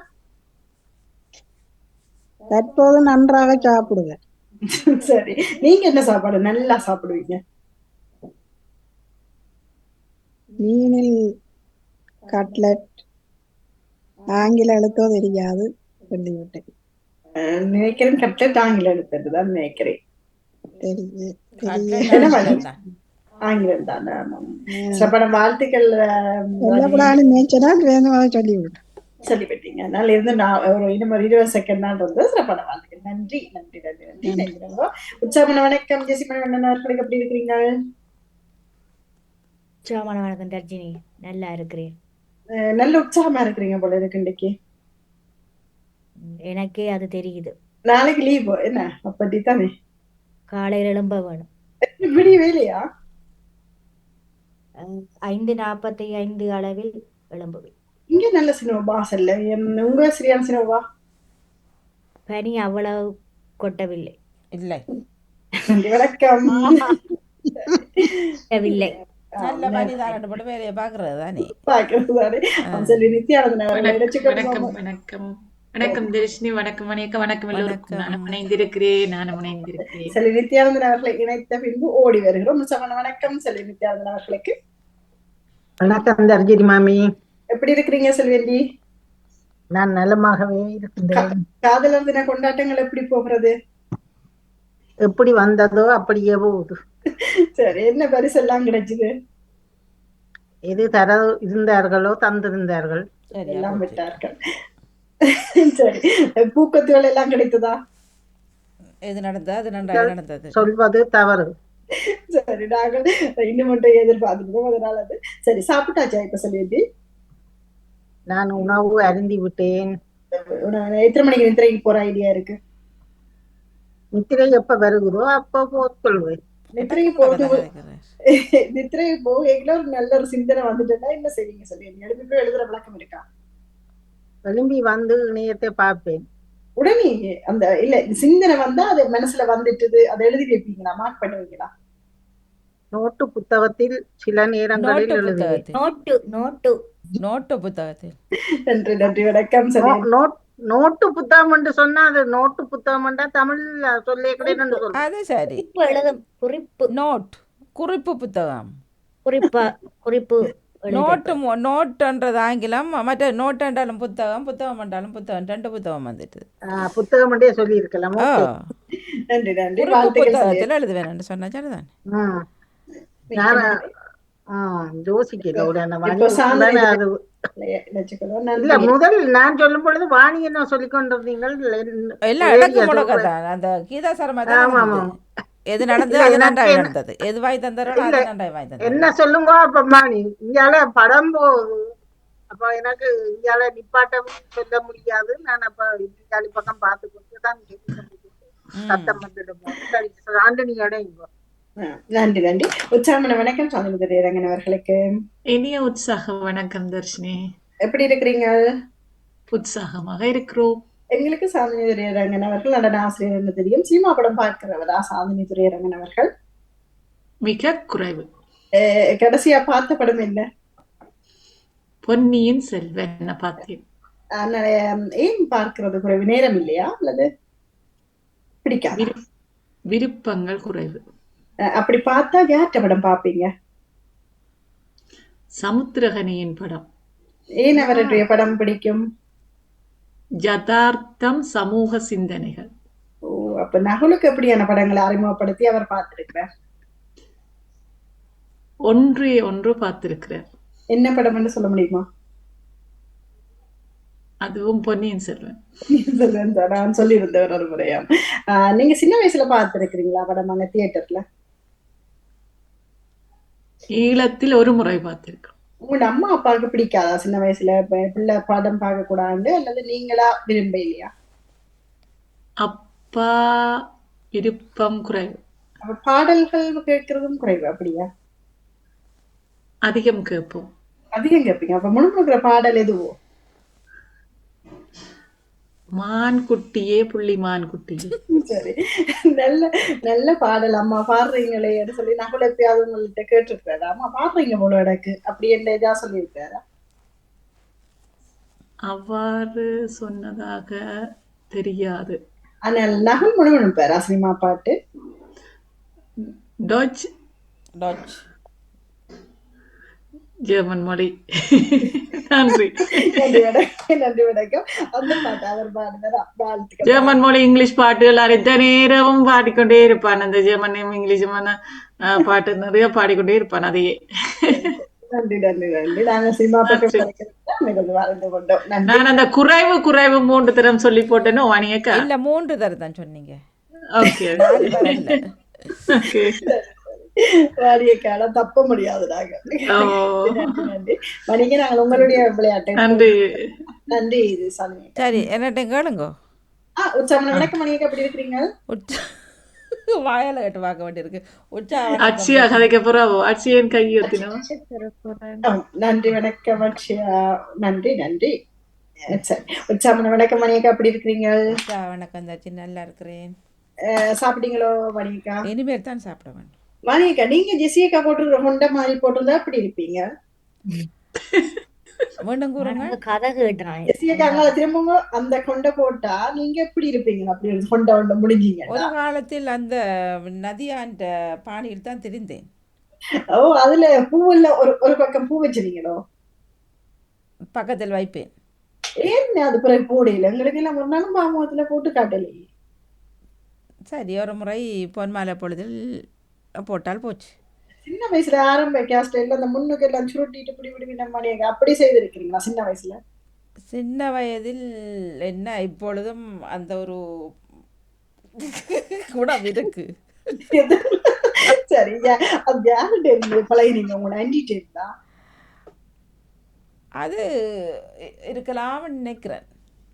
தற்போது நன்றாக சாப்பிடுவேன். சரி, நீங்க என்ன சாப்பாடு நல்லா சாப்பிடுவீங்க? மீனில் கட்லெட், ஆங்கில எழுத்தோ தெரியாது சொல்லிவிட்டேன். நினைக்கிறேன் கட்லெட் ஆங்கில எழுத்துதான் நினைக்கிறேன். ஆங்கிலம் தானே. சிறப்பான வாழ்த்துக்கள். சொல்லிவிட்டீங்க. அதனால இருந்து நான் ஒரு இன்னும் ஒரு 20 செகண்ட் தான் இருந்தது. சிறப்பான வாழ்த்துக்கள். நன்றி நன்றி நன்றி நன்றி நன்றி. உற்சாகமான வணக்கம் ஜெசிமணி அவர்களுக்கு, எப்படி இருக்கிறீங்க? உற்சாகமான வணக்கம் தர்ஜினி, நல்லா இருக்கிறேன். நல்ல உற்சாகமா இருக்கிறீங்க போல இருக்கு இன்னைக்கு. எனக்கே அது தெரியுது. நாளைக்கு லீவ் என்ன அப்படி தானே? காலையில் எழும்ப வேணும். விடிய வேலையா? 5:45 அளவில் எழும்புவேன். இங்க நல்ல சினிமா இல்ல, உங்க சரியான சினிமாவா? பனி அவ்வளவு கொட்டவில்லை. இல்லை. வணக்கம். இல்லை, நல்ல பனிதான் போட்டு வேலையை பாக்குறது தானே. சொல்லி நித்யானந்தன் வணக்கம் வணக்கம் வணக்கம் தர்ஷினி, வணக்கம் அநேக வணக்கம் எல்லோருக்கும். நானும் இணைந்திருக்கிறேன். சொல்லி நித்யானந்தன் அவர்களை இணைத்த பின்பு ஓடி வருகிறோம். வணக்கம் சொல்லி நித்யானந்தன் அவர்களுக்கு. வணக்கம் தர்ஜினி மாமி, எப்படி இருக்கிறீங்க செல்வேண்டி? நான் நலமாகவே இருக்கின்றேன். காதலர் தின கொண்டாட்டங்கள் எப்படி போகிறது? எப்படி வந்ததோ அப்படியே போகுது. சரி, என்ன பரிசு எல்லாம் கிடைச்சது? எது தர இருந்தார்களோ தந்திருந்தார்கள், எல்லாம் விட்டார்கள். சரி, பூக்கத்துகள் எல்லாம் கிடைத்ததா? எது நடந்தா அது நன்றாக நடந்தது. சொல்வது தவறு. சரி, நாங்கள் இன்னும் ஒன்றை எதிர்பார்த்துருக்கோம், அதனால அது. சரி, சாப்பிட்டாச்சா இப்ப சொல்லிட்டு? நான் உணவு அருந்தி விட்டேன். எத்தனை மணிக்கு நித்திரைக்கு போற ஐடியா இருக்கு? நித்திரை எப்ப வருகிறோ அப்ப போத்துக்கொள்வேன். நித்திரைக்கு போக ஒரு நல்ல ஒரு சிந்தனை வந்துட்டா என்ன செய்வீங்க சொல்லி? எழுப்பி எழுதுற பழக்கம் இருக்கா? எழும்பி வந்து இணையத்தை பார்ப்பேன். உடனே அந்த இல்ல சிந்தனை வந்தா அது மனசுல வந்துட்டுது, அதை எழுதி வைப்பீங்களா? மார்க் பண்ணுவீங்களா? நோட்டு புத்தகத்தில் சில நேரங்களில் எழுதுவேன். நோட்டு நோட்டு புத்தகத்தில். நன்றி நன்றி, வணக்கம். நோட்டு புத்தகம் என்று சொன்னா அது நோட்டு புத்தகம்ன்றா தமிழ்ல சொல்லே கிடையாது சொல்றேன். அது சரி. குறிப்பு எழுதும் குறிப்பு நோட் குறிப்பு புத்தகம். குறிப்பு நோட்டு நோட்டுன்றது ஆங்கிலம், மற்ற நோட் என்றாலும் புத்தகம், புத்தகம் என்றாலும் புத்தகம், 2 புத்தகம் வந்துட்டு. புத்தகம் என்றே சொல்லி இருக்கலாம். நன்றி நன்றி. குறிப்பு புத்தகத்தில் எழுதுவேன் சொன்னா சரிதான். யோசிக்கல இல்ல முதல் நான் சொல்லும் பொழுது வாணி என்ன சொல்லிக் கொண்டிருந்தீங்கள் எல்லாம் இடக்கு முடக்கத்தான். அந்த கீதா சர்மா தான் எது நடந்தது அது நன்றாய் நடந்தது, எது வாய் தந்தாரோ அது நன்றாய் வாய் தந்தார். என்ன சொல்லுங்க அப்ப வாணி இங்கால படம் அப்ப எனக்கு இங்கால நிப்பாட்டம் சொல்ல முடியாது. நான் அப்ப இங்காலி பக்கம் பார்த்து கொடுத்துதான் சத்தம் வந்துடும். ஆண்டனியோட இங்க நன்றி நன்றி. உற்சாகமான வணக்கம் சாமி துரையரங்கன் அவர்களுக்கு. இனிய உற்சாக வணக்கம் தர்ஷினி. எப்படி இருக்கிறீங்க? உற்சாகமாக இருக்கிறோம். எங்களுக்கு சாந்தினி துரையரங்கன் அவர்கள் நடன ஆசிரியர் என்று தெரியும். சினிமா படம் பார்க்கிறவரா சாந்தினி துரையரங்கன் அவர்கள்? மிக குறைவு. கடைசியா பார்த்த படம் என்ன? பொன்னியின் செல்வன் பார்த்தேன். ஏன் பார்க்கிறது குறைவு? நேரம் இல்லையா அல்லது பிடிக்காது? விருப்பங்கள் குறைவு. அப்படி பார்த்தா யார்கிட்ட படம் பாப்பீங்க? சமுத்திரகனியின் படம். ஏன் அவருடைய படம் பிடிக்கும்? யதார்த்தம், சமூக சிந்தனைகள். ஓ, அப்ப நகுலுக்கு எப்படியான படங்களை அறிமுகப்படுத்தி அவர் பார்த்திருக்கிறார்? ஒன்று பார்த்திருக்கிறார். என்ன படம் சொல்ல முடியுமா? அதுவும் பொன்னியின் செல்வன். நான் சொல்லியிருந்தவர் ஒரு முறையா. நீங்க சின்ன வயசுல பார்த்திருக்கிறீங்களா படம் அங்க தியேட்டர்ல? ஈழத்தில் ஒரு முறை பார்த்திருக்கோம். உங்களோட அம்மா அப்பாவுக்கு பிடிக்காதா சின்ன வயசுல பிள்ளை படம் பார்க்க கூடாது, அல்லது நீங்களா விரும்ப இல்லையா? அப்பா விருப்பம் குறைவு. அப்ப பாடல்கள் கேட்கறதும் குறைவு அப்படியா? அதிகம் கேட்போம். அதிகம் கேட்பீங்க. அப்ப முழுமுழுக்கிற பாடல் எதுவோ? மான் குட்டியே புள்ளி மான் குட்டியே. சரி, நல்ல நல்ல பாடல் அம்மா பாடுறீங்களே சொல்லி நகுல எப்பயாவது உங்கள்கிட்ட கேட்டிருக்காரு, அம்மா பாடுறீங்க போல எனக்கு அப்படி என்ன இதா சொல்லியிருக்காரா? அவ்வாறு சொன்னதாக தெரியாது. ஆனால் நகுல் முழுவதும் சினிமா பாட்டு டச் டச் ஜெர்மன் மொழி. நன்றி நன்றி வணக்கம். அந்த பாட்டு அவர் பாடுவார். ஜெர்மன் மொழி இங்கிலீஷ் பாட்டு எல்லாரும் இந்த நேரமும் பாடிக்கொண்டே இருப்பான். அந்த ஜெர்மன் இங்கிலீஷமான பாட்டு நிறைய பாடிக்கொண்டே இருப்பான். அதையே நன்றி நன்றி நன்றி. நாங்க சினிமா பக்கம் வாழ்ந்து கொண்டோம். நான் அந்த குறைவு 3 தரம் சொல்லி போட்டேன்னு வாணியக்கா. இல்ல 3 தரம் தான் சொன்னீங்க. Okay okay. வாரியக்கால தப்ப முடியாது. நாங்க நன்றி மணிக்கு நாங்கள் உங்களுடைய விளையாட்டு. நன்றி நன்றி. இது சாமி. சரி, என்னட்ட கேளுங்க. உற்சாகம் வணக்கம். மணிக்கு எப்படி இருக்கிறீங்க? வாயால கேட்டு பார்க்க வேண்டியிருக்கு. அட்சியா கதைக்க போறாவோ? அட்சியன் கையொத்தினோம். நன்றி வணக்கம் அட்சியா. நன்றி நன்றி. சரி, உற்சாகம் வணக்கம். மணியக்கா எப்படி இருக்கிறீங்க? வணக்கம் தாச்சி, நல்லா இருக்கிறேன். சாப்பிட்டீங்களோ மணியக்கா? இனிமேல் தான் சாப்பிட வேண்டும். மணியக்கா, நீங்க ஜெசியக்கா போட்டு ஹொண்டா மாதிரி போட்டிருந்தா எப்படி இருப்பீங்க? மீண்டும் கூறுங்க. கதை கேட்டான் ஜெசியக்கா அங்க திரும்பவும் அந்த கொண்டை போட்டா நீங்க எப்படி இருப்பீங்க? அப்படி கொண்டை கொண்ட முடிஞ்சீங்க. ஒரு காலத்தில் அந்த நதியாண்ட பாணியில் தான் தெரிந்தேன். ஓ, அதுல பூவுல ஒரு பக்கம் பூ வச்சிருக்கீங்களோ? பக்கத்தில் வைப்பேன். ஏன் அது பிறகு போடையில எங்களுக்கு எல்லாம் ஒரு நாளும் பாமுகத்துல போட்டு காட்டலையே. சரி, ஒரு முறை பொன்மாலை பொழுதில் போட்டால் போச்சு. சின்ன வயசுல ஆரம்ப கேஸ்டைல அந்த முன்னுக்கு எல்லாம் சுருட்டிட்டு பிடி மணியக்கா அப்படி செய்திருக்கிறீங்களா சின்ன வயசுல? சின்ன வயதில் என்ன, இப்பொழுதும் அந்த ஒரு குணம் இருக்கு. சரி, அது யார்கிட்ட இருந்து பழகினீங்க? உங்களோட ஆன்டிட்ட இருந்தா? அது இருக்கலாம்னு நினைக்கிறேன்.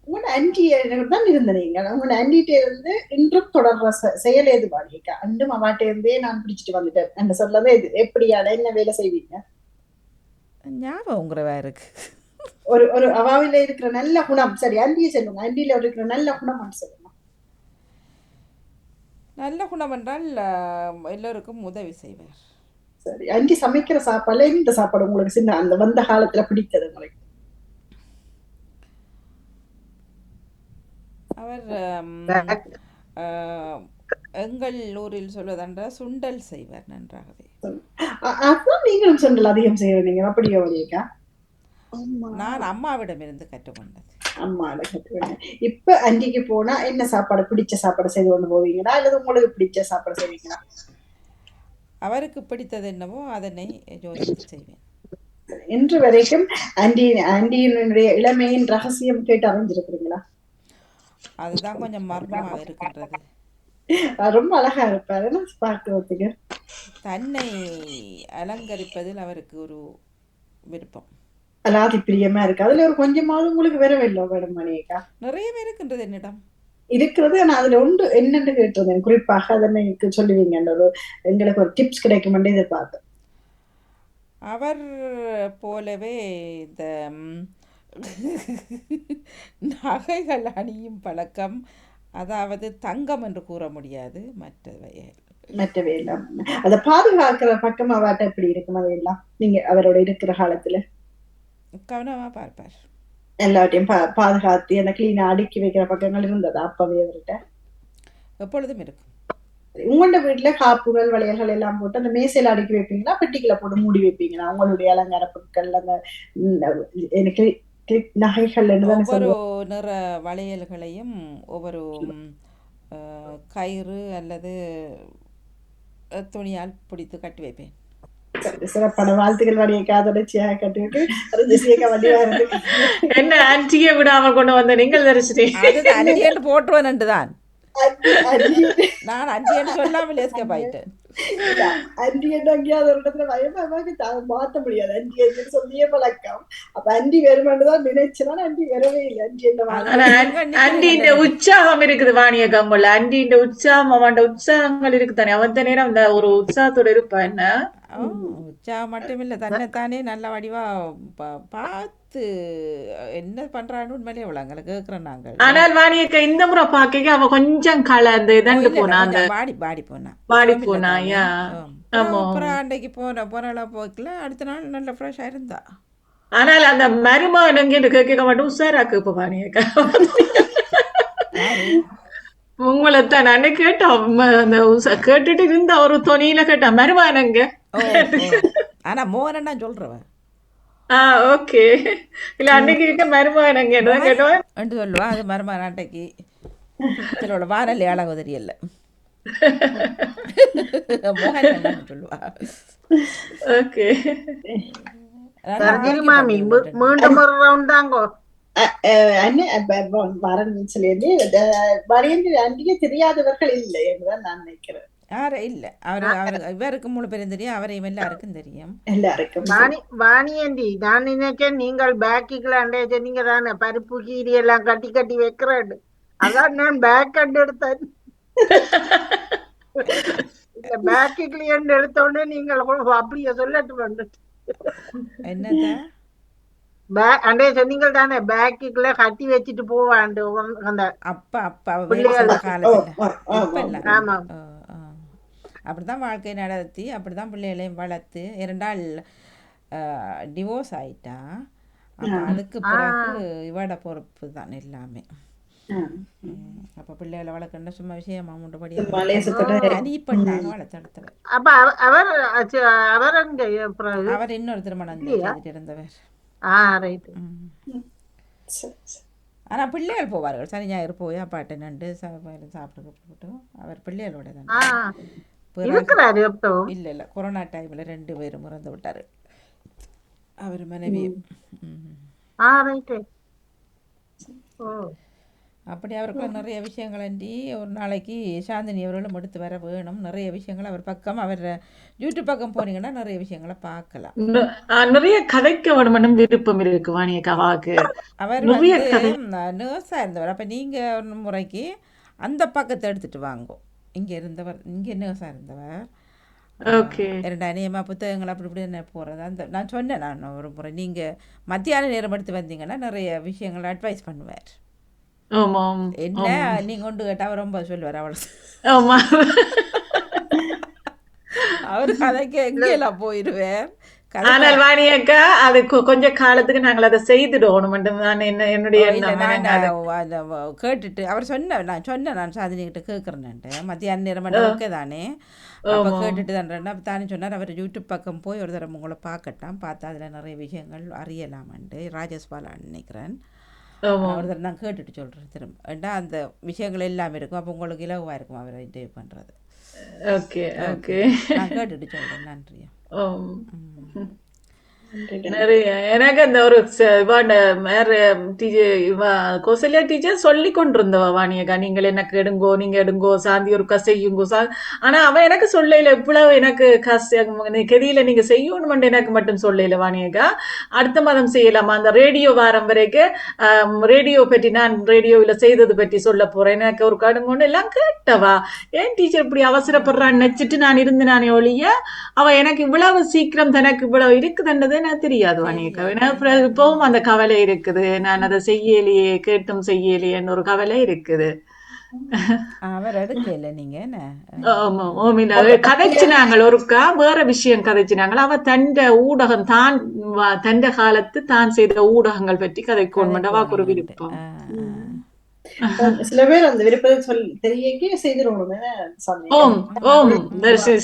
உங்களோட ஆன்டியிடம் தான் இருந்தீங்க. உங்களோட ஆன்டிட்ட இருந்து இன்றும் தொடர்ற செயல் எது பாடிக்கா? அண்டும் அவாட்ட இருந்தே நான் பிடிச்சிட்டு வந்துட்டேன் அந்த சொல்லவே இது எப்படியான என்ன வேலை செய்வீங்க? ஞாபகம் குறைவா இருக்கு. ஒரு அவாவில இருக்கிற நல்ல குணம். சரி, ஆன்டியை சொல்லுங்க. ஆன்டியில இருக்கிற நல்ல குணம் சொல்லுங்க. நல்ல குணம் என்றால் எல்லோருக்கும் உதவி செய்வார். சரி, ஆன்டி சமைக்கிற சாப்பாடுல இந்த சாப்பாடு உங்களுக்கு சின்ன அந்த வந்த காலத்துல பிடித்தது உங்களுக்கு? அவர் எங்கள் ஊரில் சொல்வதென்ற சுண்டல் செய்வார் நன்றாகவே. அதான் நீங்களும் சுண்டல் அதிகம் செய்வீங்க அப்படியே வழியக்கா? நான் அம்மாவிடம் இருந்து கற்றுக்கொண்டது. அம்மாவிட கற்றுக்கொண்டேன். இப்ப அன்றைக்கு போனா என்ன சாப்பாடு, பிடிச்ச சாப்பாடு செய்து கொண்டு போவீங்களா அல்லது உங்களுக்கு பிடிச்ச சாப்பாடு செய்வீங்களா? அவருக்கு பிடித்தது என்னவோ அதனை யோசித்து செய்வேன். இன்று வரைக்கும் ஆண்டியினுடைய இளமையின் ரகசியம் கேட்டு அறிஞ்சிருக்கிறீங்களா? அதுதான் கொஞ்சம் மர்மமாக இருக்கின்றது. ரொம்ப அழகா இருப்பாரு பார்க்கிறதுக்கு. தன்னை அலங்கரிப்பதில் அவருக்கு ஒரு விருப்பம், அலாதி பிரியமா இருக்கு. அதுல ஒரு கொஞ்சமாவது உங்களுக்கு வரவில்லை மேடம் மணியக்கா? நிறையவே இருக்கின்றது என்னிடம் இருக்கிறது. நான் அதுல ஒன்று என்னென்று கேட்டிருந்தேன், குறிப்பாக அதனை சொல்லுவீங்க, எங்களுக்கு ஒரு டிப்ஸ் கிடைக்கும் எதிர்பார்த்தேன். அவர் போலவே இந்த நகைகள் அணியும் பழக்கம், அதாவது தங்கம் என்று கூற முடியாது, மற்றவை எல்லாம் அதை பாதுகாக்கிற பக்கம் அவாட்ட எப்படி இருக்கும் அதையெல்லாம் நீங்க அவரோட இருக்கிற காலத்துல கவனமா பார்ப்பார். எல்லாத்தையும் பாதுகாத்து அந்த கிளீனா அடுக்கி வைக்கிற பக்கங்கள் இருந்ததா அப்பவே அவர்கிட்ட? எப்பொழுதும் இருக்கும். உங்களோட வீட்டுல காப்புகள் வளையல்கள் எல்லாம் போட்டு அந்த மேசையில அடுக்கி வைப்பீங்களா, பெட்டிக்குள்ள போட்டு மூடி வைப்பீங்களா? உங்களுடைய அலங்கார பொருட்கள் அந்த எனக்கு நகைகள் ஒவ்வொரு நிற வளையல்களையும் ஒவ்வொரு கயிறு அல்லது துணியால் பிடித்து கட்டி வைப்பேன். சிறப்பான வாழ்த்துக்கள் வழியக்கா. தொடர்ச்சியாக கட்டி என்ன ஆன்டியை விடாம கொண்டு வந்த நீங்கள் தரிசிட்டேன் போட்டுருவேன் தான். நான் அஞ்சியன்னு சொல்லாமல் எஸ்கேப் ஆயிட்டேன். அண்டி எங்கேயாவது ஒரு இடத்துல பயமா மாத்த முடியாது. அண்டி என்று சொல்லியே பழக்கம். அப்ப அண்டி வருமானதான் நினைச்சேன்னா அண்டி வரவே இல்லை. அண்டி இந்த உற்சாகம் இருக்குது வாணியக்கா. உங்கள அண்டி இந்த உற்சாகம் அவன் உற்சாகங்கள் இருக்குதானே, அவன் நேரம் அந்த ஒரு உற்சாகத்தோட இருப்பா. என்ன உற்சாகம் மட்டும் இல்ல, தன்னைத்தானே நல்ல வடிவா பார்த்து என்ன பண்றான்னு உண்மையிலே எவ்வளவு கேக்குறோம் நாங்கள். ஆனால் வாணியக்கா இந்த முறை பாக்க அவ கொஞ்சம் கலந்து தண்டு போனா, அந்த பாடி போனா அப்புறம் அன்றைக்கு போன போக்கல அடுத்த நாள் நல்ல ஃப்ரெஷ்ஷா இருந்தா. ஆனால் அந்த மருமகன் எங்கேன்னு கேட்க மாட்டோம், உஷாராக்கு இப்ப வாணியக்கா. உங்களைத்தான் நான் கேட்டோம், அந்த கேட்டுட்டு இருந்தா ஒரு துணியில கேட்டா மருமகன் எங்க. ஆனா மோகன் நான் சொல்றவன். ஓகே. இல்ல அன்னைக்கு இருக்க மருமகன் எங்க கேட்டோம் சொல்லுவா. அது மருமகன் அன்றைக்கு சிலோட வானல் அழகு தெரியல சொல்லுவா. ஓகே மாமி மீண்டும் ஒரு ரவுண்ட் தாங்கோ. அன்றைய தெரியாதவர்கள் இல்லை என்றுதான் நான் நினைக்கிறேன். இல்ல இவருக்கு 3 பேரும் தெரியும், அவரையும் எல்லாருக்கும் தெரியும். எல்லாருக்கும் வாணியண்டி நான் நினைச்சேன் நீங்கள் பேக்குக்குள்ள அண்டைய சொன்னீங்க தானே, பருப்பு கீரி எல்லாம் கட்டி கட்டி வைக்கிறேன். அதான் நான் பேக் கண்டு எடுத்தேன். பேக்குக்குள்ள எடுத்தோடனே நீங்கள் அப்படியே சொல்லட்டு வந்துட்டு என்னதா அண்டைய சொன்னீங்க தானே, பேக்குக்குள்ள கட்டி வச்சுட்டு போவாண்டு அந்த அப்ப அப்படிதான் வாழ்க்கை நடத்தி அப்படிதான் பிள்ளைகளையும் வளர்த்து 2 நாள் டிவோர்ஸ் ஆயிட்டா. அதுக்கு பிறகு இவட பொறுப்பு தான் எல்லாமே. அப்ப பிள்ளைகளை வளர்க்கணும் சும்மா விஷயமா முண்டபடி தனிப்பட்டாக வளர்த்தெடுத்தவர். அவர் இன்னொரு திருமணம் செய்துட்டு இருந்தவர். ஆனா பிள்ளைகள் போவார்கள், சனி ஞாயிறு போய் அப்பாட்ட நண்டு சாப்பிட்டு போட்டு அவர் பிள்ளைகளோட தான். இல்ல கொரோனா டைம்ல 2 பேரும் இறந்து விட்டாரு, அவர் மனைவி. அப்படி அவருக்குள்ள நிறைய விஷயங்கள் அண்டி. ஒரு நாளைக்கு சாந்தினி அவர்களும் எடுத்து வர வேணும் நிறைய விஷயங்கள். அவர் பக்கம் அவர் யூடியூப் பக்கம் போனீங்கன்னா நிறைய விஷயங்களை பார்க்கலாம். நிறைய கதைக்க வேணும் விருப்பம் இருக்கு வாணியக்காவாக்கு. அவர் நர்ஸா இருந்தவர். அப்ப நீங்க ஒரு முறைக்கு அந்த பக்கத்தை எடுத்துட்டு வாங்கும். இங்க இருந்தவர் இங்க நர்ஸா இருந்தவர். 2 அநேகமா புத்தகங்கள் அப்படி இப்படி என்ன போறது. அந்த நான் சொன்னேன், நான் ஒரு முறை நீங்க மத்தியான நேரம் எடுத்து வந்தீங்கன்னா நிறைய விஷயங்கள் அட்வைஸ் பண்ணுவார். என்ன நீங்க கொண்டு கேட்டா அவர் ரொம்ப சொல்லுவார். அவர் கதைக்கு எங்கெல்லாம் போயிடுவார். ஆனால் வாணியக்கா அது கொஞ்ச காலத்துக்கு நாங்கள் அதை செய்துடணும் நான் என்னுடைய கேட்டுட்டு அவர் நான் சாதினிகிட்ட கேட்குறேன்ட்டு மத்தியான நேரம் ஓகே தானே அப்போ கேட்டுட்டு தானே தானே சொன்னார் அவர் யூடியூப் பக்கம் போய் ஒரு தடவை உங்களை பார்க்கட்டான் பார்த்தா அதில் நிறைய விஷயங்கள் அறியலாமன்ட்டு ராஜேஷ் பாலா நினைக்கிறேன் ஒரு தடவை நான் கேட்டுட்டு சொல்கிறேன் திரும்ப ஏன்னா அந்த விஷயங்கள் எல்லாமே இருக்கும் அப்போ உங்களுக்கு இலகுவாக இருக்கும் அவரை இன்டர்வியூ பண்ணுறது. ஓகே ஓகே நான் கேட்டுட்டு சொல்கிறேன். நன்றியா. நிறைய எனக்கு அந்த ஒரு கௌசல்யா டீச்சர் சொல்லி கொண்டிருந்தவா வாணியக்கா நீங்கள் எனக்கு எடுங்கோ நீங்க எடுங்கோ சாந்தி ஒருக்கா செய்யுங்கோ ஆனா அவன் எனக்கு சொல்லல இவ்வளவு எனக்கு கெதியில நீங்க செய்யணும் எனக்கு மட்டும் சொல்லல வாணியக்கா. அடுத்த மாதம் செய்யலாமா அந்த ரேடியோ வாரம் வரைக்கும் ரேடியோ பற்றி நான் ரேடியோவில செய்தது பற்றி சொல்ல போறேன் எனக்கு ஒரு கடுங்கொண்டு எல்லாம் கேட்டவா ஏன் டீச்சர் இப்படி அவசரப்படுறான்னு நினைச்சிட்டு நான் இருந்து நானே ஒழிய அவ எனக்கு இவ்வளவு சீக்கிரம் தனக்கு இவ்வளவு இருக்குதுன்றது எனக்கு தெரியாது வாணியக்கா. இப்பவும் அந்த கவலை இருக்குது நான் அதை செய்யலையே கேட்டும் செய்யலையேன்னு ஒரு கவலை இருக்குது. அவர் எடுக்கல நீங்க கதைச்சினாங்கள் ஒருக்கா வேற விஷயம் கதைச்சினாங்கள் அவ தண்ட ஊடகம் தான் தண்ட காலத்து தான் செய்த ஊடகங்கள் பற்றி கதைக்கோன் அவா ஒரு விருப்பம். சில பேர் அந்த விருப்பத்தை தெரிய செய்திருவோம்.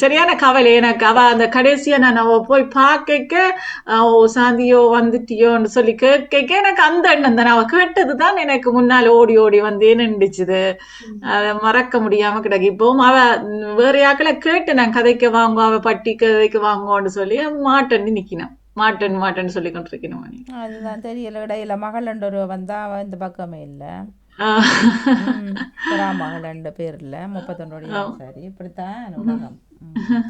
சரியான கவலை எனக்கு அவ அந்த கடைசியா நான் அவ போய் பார்க்க சாந்தியோ வந்துட்டியோன்னு சொல்லி கேட்க எனக்கு அந்த எண்ணம் தானே அவ கேட்டதுதான் எனக்கு முன்னால் ஓடி ஓடி வந்து நின்றுச்சுது. அதை மறக்க முடியாம கிடக்கு. இப்பவும் அவ வேற யாக்களை கேட்டு நான் கதைக்க வாங்க அவ பட்டி கதைக்கு வாங்கன்னு சொல்லி மாட்டேன்னு நிக்கணும் மாட்டேன்னு சொல்லி கொண்டிருக்கணும். அதுதான் தெரியல இடையில மகள் ஒரு வந்தா இந்த பக்கமே இல்லை மகள் பேர்ல 31 சரி இப்படித்தான் உலகம்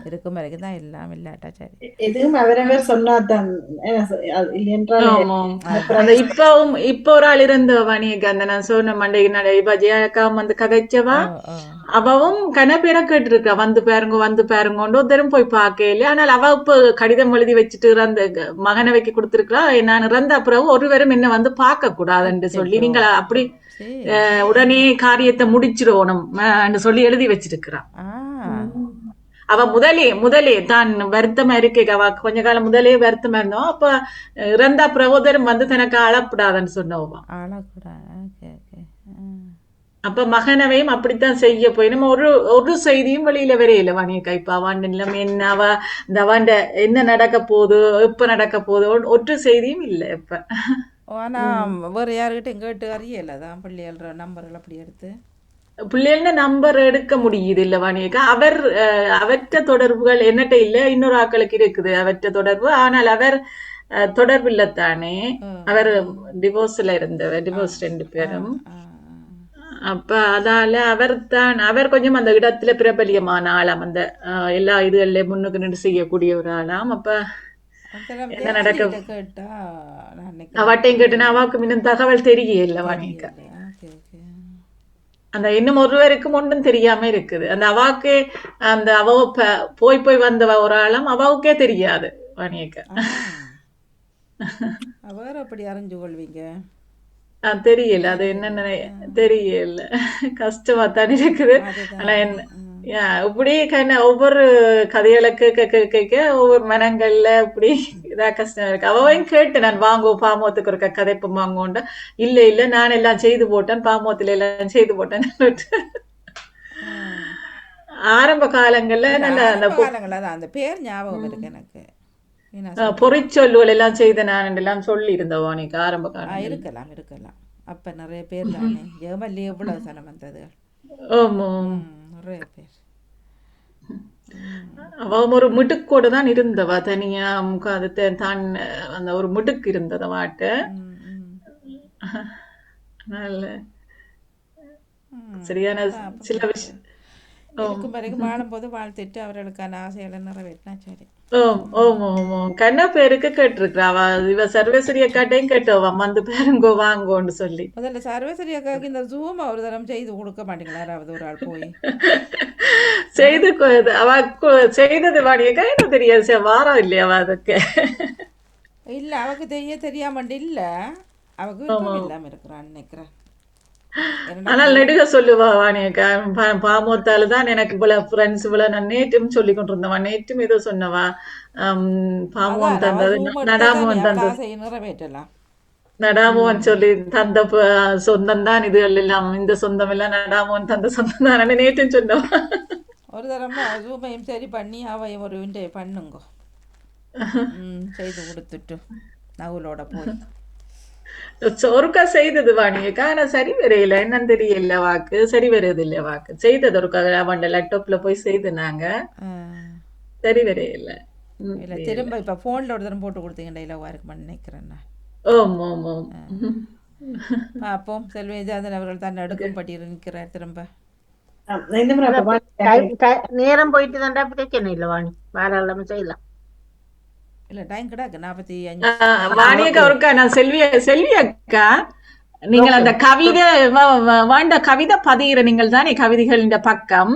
இருக்கும் வரைக்கும் தான் எல்லாம் இல்லாட்டா சரி எதுவும் அவரவர் சொன்னாதான் இப்ப ஒரு ஆள் இருந்த வாணியக்கா அந்த நான் சொன்ன மண்டை ஜெயாக்கா வந்து கதைச்சவா அவவும் கனப்பேரை கேட்டிருக்கா வந்து பாருங்கோண்டு ஒருத்தரும் போய் பார்க்கல. ஆனால் அவ இப்ப கடிதம் எழுதி வச்சுட்டு அந்த மகனை வைக்க கொடுத்திருக்கா நான் இறந்த அப்புறம் ஒருவரும் என்ன வந்து பார்க்க கூடாதுன்னு சொல்லி நீங்க அப்படி உடனே காரியத்தை முடிச்சிடணும் சொல்லி எழுதி வச்சிருக்கிறான். அவ முதலே தான் வருத்தமா இருக்கே அவ கொஞ்ச காலம் முதலே வருத்தமா இருந்தோம். அப்ப இறந்த பிரகோதரம் வந்து தனக்கு அழப்படாதுன்னு சொன்னவா. அப்ப மகனவையும் அப்படித்தான் செய்ய போய் நம்ம ஒரு செய்தியும் வெளியில வரையில வாணியக்கா. இப்ப அவன் நிலம் என்ன அவ இந்த அவன் என்ன நடக்க போகுது எப்ப நடக்க போகுது ஒற்று செய்தியும் இல்லை இப்ப. ஆனா வேற யாருக்கிட்டையும் கேட்டு அறியலதான் பிள்ளைகள் நம்பர்கள் அப்படி எடுத்து பிள்ளைகள நம்பர் எடுக்க முடியுது இல்ல வாணியக்கா. அவற்ற தொடர்புகள் என்னட்ட இல்ல இன்னொரு ஆக்களுக்கு இருக்குது அவற்ற தொடர்பு. ஆனால் அவர் தொடர்பு இல்லத்தானே அவர் டிவோர்ஸ்ல இருந்தவர் டிவோர்ஸ் 2 பேரும். அப்ப அதால அவர் கொஞ்சம் அந்த இடத்துல பிரபலியமான ஆளாம் அந்த எல்லா இதுகள்ல முன்னுக்கு நின்று செய்யக்கூடிய ஒரு ஆளாம். அப்ப என்ன நடக்க அவட்டையும் கேட்டுனா அவாவுக்கு இன்னும் தகவல் தெரியல வாணியக்கா. அந்த இன்னும் ஒருவருக்கும் ஒன்றும் தெரியாம இருக்குது. அந்த அவாவுக்கு அந்த அவ போய் வந்தவ ஒரு ஆளும் அவாவுக்கே தெரியாது வாணியக்கா. அவர் அப்படி அறிஞ்சு கொள்வீங்க தெரியல அது என்னன்னு தெரியல கஷ்டமா தான் இருக்குது. ஆனா என்ன இப்படி ஒவ்வொரு கதைகளை கேட்க ஒவ்வொரு மனங்கள்ல இப்படி இதா கஷ்டம் இருக்கு. அவையும் கேட்டு நான் வாங்குவோம் பாமோத்துக்கு ஒரு கதைப்பம் வாங்குவோண்ட இல்ல நான் எல்லாம் செய்து போட்டேன் பாமோத்துல எல்லாம் செய்து போட்டேன். ஆரம்ப காலங்கள்ல நல்ல அந்த பேர் ஞாபகம் இருக்கு எனக்கு. பொறிச்சொல்லுகள் எல்லாம் செய்த நான் எல்லாம் சொல்லி இருந்தவோ நீக்கு ஆரம்ப காலம் இருக்கலாம். அப்ப நிறைய பேர் தானே ஜெர்மன்ல எவ்வளவு சனம் வந்தது. நிறைய பேர் அவ ஒரு மிடுக்கோட தான் இருந்தவா தனியா அது தான் அந்த ஒரு மிடுக்கு இருந்தத வாட்ட நல்ல சரியான சில விஷயம் வரைக்கும் வாழும்போது வாழ்த்துட்டு அவர்களுக்கான ஆசைகளை நிறைவேற்றினா சரி. கண்ணா பேருக்கு கேட்டிருக்கிறா இவ சர்வேஸ்வரி அக்காட்டையும் கேட்டவா வந்து பேருங்கோ வாங்கோன்னு சொல்லி. முதல்ல சர்வேஸ்வரி அக்காவுக்கு இந்த ஜூம் ஒரு தரம் செய்து கொடுக்க மாட்டீங்களா யாராவது ஒரு ஆள் போய் செய்து அவ செய்தது வாடியக்கா என்ன தெரியாது வாரம் இல்லையாவா அதுக்கு இல்ல அவக்கு தெரியாம இல்ல அவக்கு விருப்பம் இல்லாம இருக்கிறான்னு நினைக்கிறேன். ஆனால் நெடுக சொல்லுவா வாணியக்கா பாமோத்தால தான் எனக்கு இவ்வளவு ஃப்ரெண்ட்ஸ் இவ்வளவு நான் நேற்றும் சொல்லி கொண்டிருந்தவா நேற்றும் ஏதோ சொன்னவா பாமோன் தந்தது நடாமோன் தந்தது நிறைவேற்றலாம் நடாமோன் சொல்லி தந்த சொந்தம் தான் இது எல்லாம் இந்த சொந்தம் எல்லாம் நடாமோன் தந்த சொந்தம் தான் நேற்றும் சொன்னவா ஒரு தடவை ஜூமையும் சரி பண்ணி அவையும் ஒரு விண்டை பண்ணுங்க செய்து கொடுத்துட்டு நகுலோட போய் ஒருக்கா செய்தது வாணியக்கா ஆனா சரி வரையில என்னன்னு தெரியல வாக்கு சரி வருது இல்ல வாக்கு செய்தது ஒருக்கா அவன் லேப்டாப்ல போய் செய்துனாங்க சரி வரையில இல்ல திரும்ப இப்ப போன்ல ஒரு தரம் போட்டு கொடுத்தீங்க இலவா இருக்குமான்னு நினைக்கிறேன் நான். ஓம் ஓம் ஓம் பாப்போம் செல்வஜாதன் அவர்கள் தான் நடுக்கும் பட்டியல் நிற்கிறார் திரும்ப நேரம் போயிட்டு தான்டா பிரச்சனை இல்லை வாணி வேற செய்யலாம் இல்ல டைம் கிடாக்கு 45 வாணியக்கா ஒருக்கா நான் செல்வி அக்கா நீங்கள் அந்த கவிதை வாண்ட கவிதை பதிகிற நீங்கள் தானே கவிதைகள் இந்த பக்கம்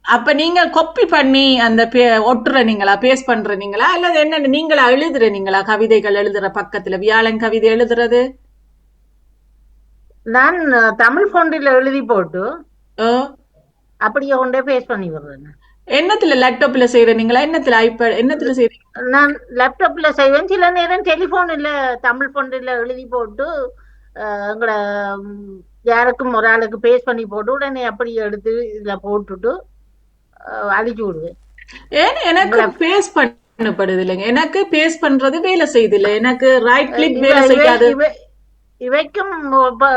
அப்ப நீங்க காப்பி பண்ணி அந்த ஒட்டுற நீங்களா பேஸ்ட் பண்ற நீங்களா அல்லது என்ன நீங்களா எழுதுற நீங்களா கவிதைகள் எழுதுற பக்கத்துல வியாழன் கவிதை எழுதுறது நான் தமிழ் ஃபோன்ல எழுதி போட்டு அப்படியே கொண்டே பேஸ்ட் பண்ணி விடுறேன் என்னத்துல லேப்டாப்ல செய்யற நீங்களா என்னத்துல ஐபேட் என்னத்துல செய்யறீங்க நான் லேப்டாப்ல செய்வேன் சில நேரம் டெலிபோன்ல தமிழ் ஃபோன்ல எழுதி போட்டு எங்களோட யாருக்கும் ஒரு ஆளுக்கு பேஸ்ட் பண்ணி போட்டு உடனே அப்படியே எடுத்து இதுல போட்டுட்டு அழிச்சு விடுவேன் ஏன் எனக்கு பேஸ்ட் பண்ணப்படுது இல்லைங்க எனக்கு பேஸ்ட் பண்றது வேலை செய்யுது இல்ல எனக்கு ரைட் கிளிக் வேலை செய்யாது இவைக்கும்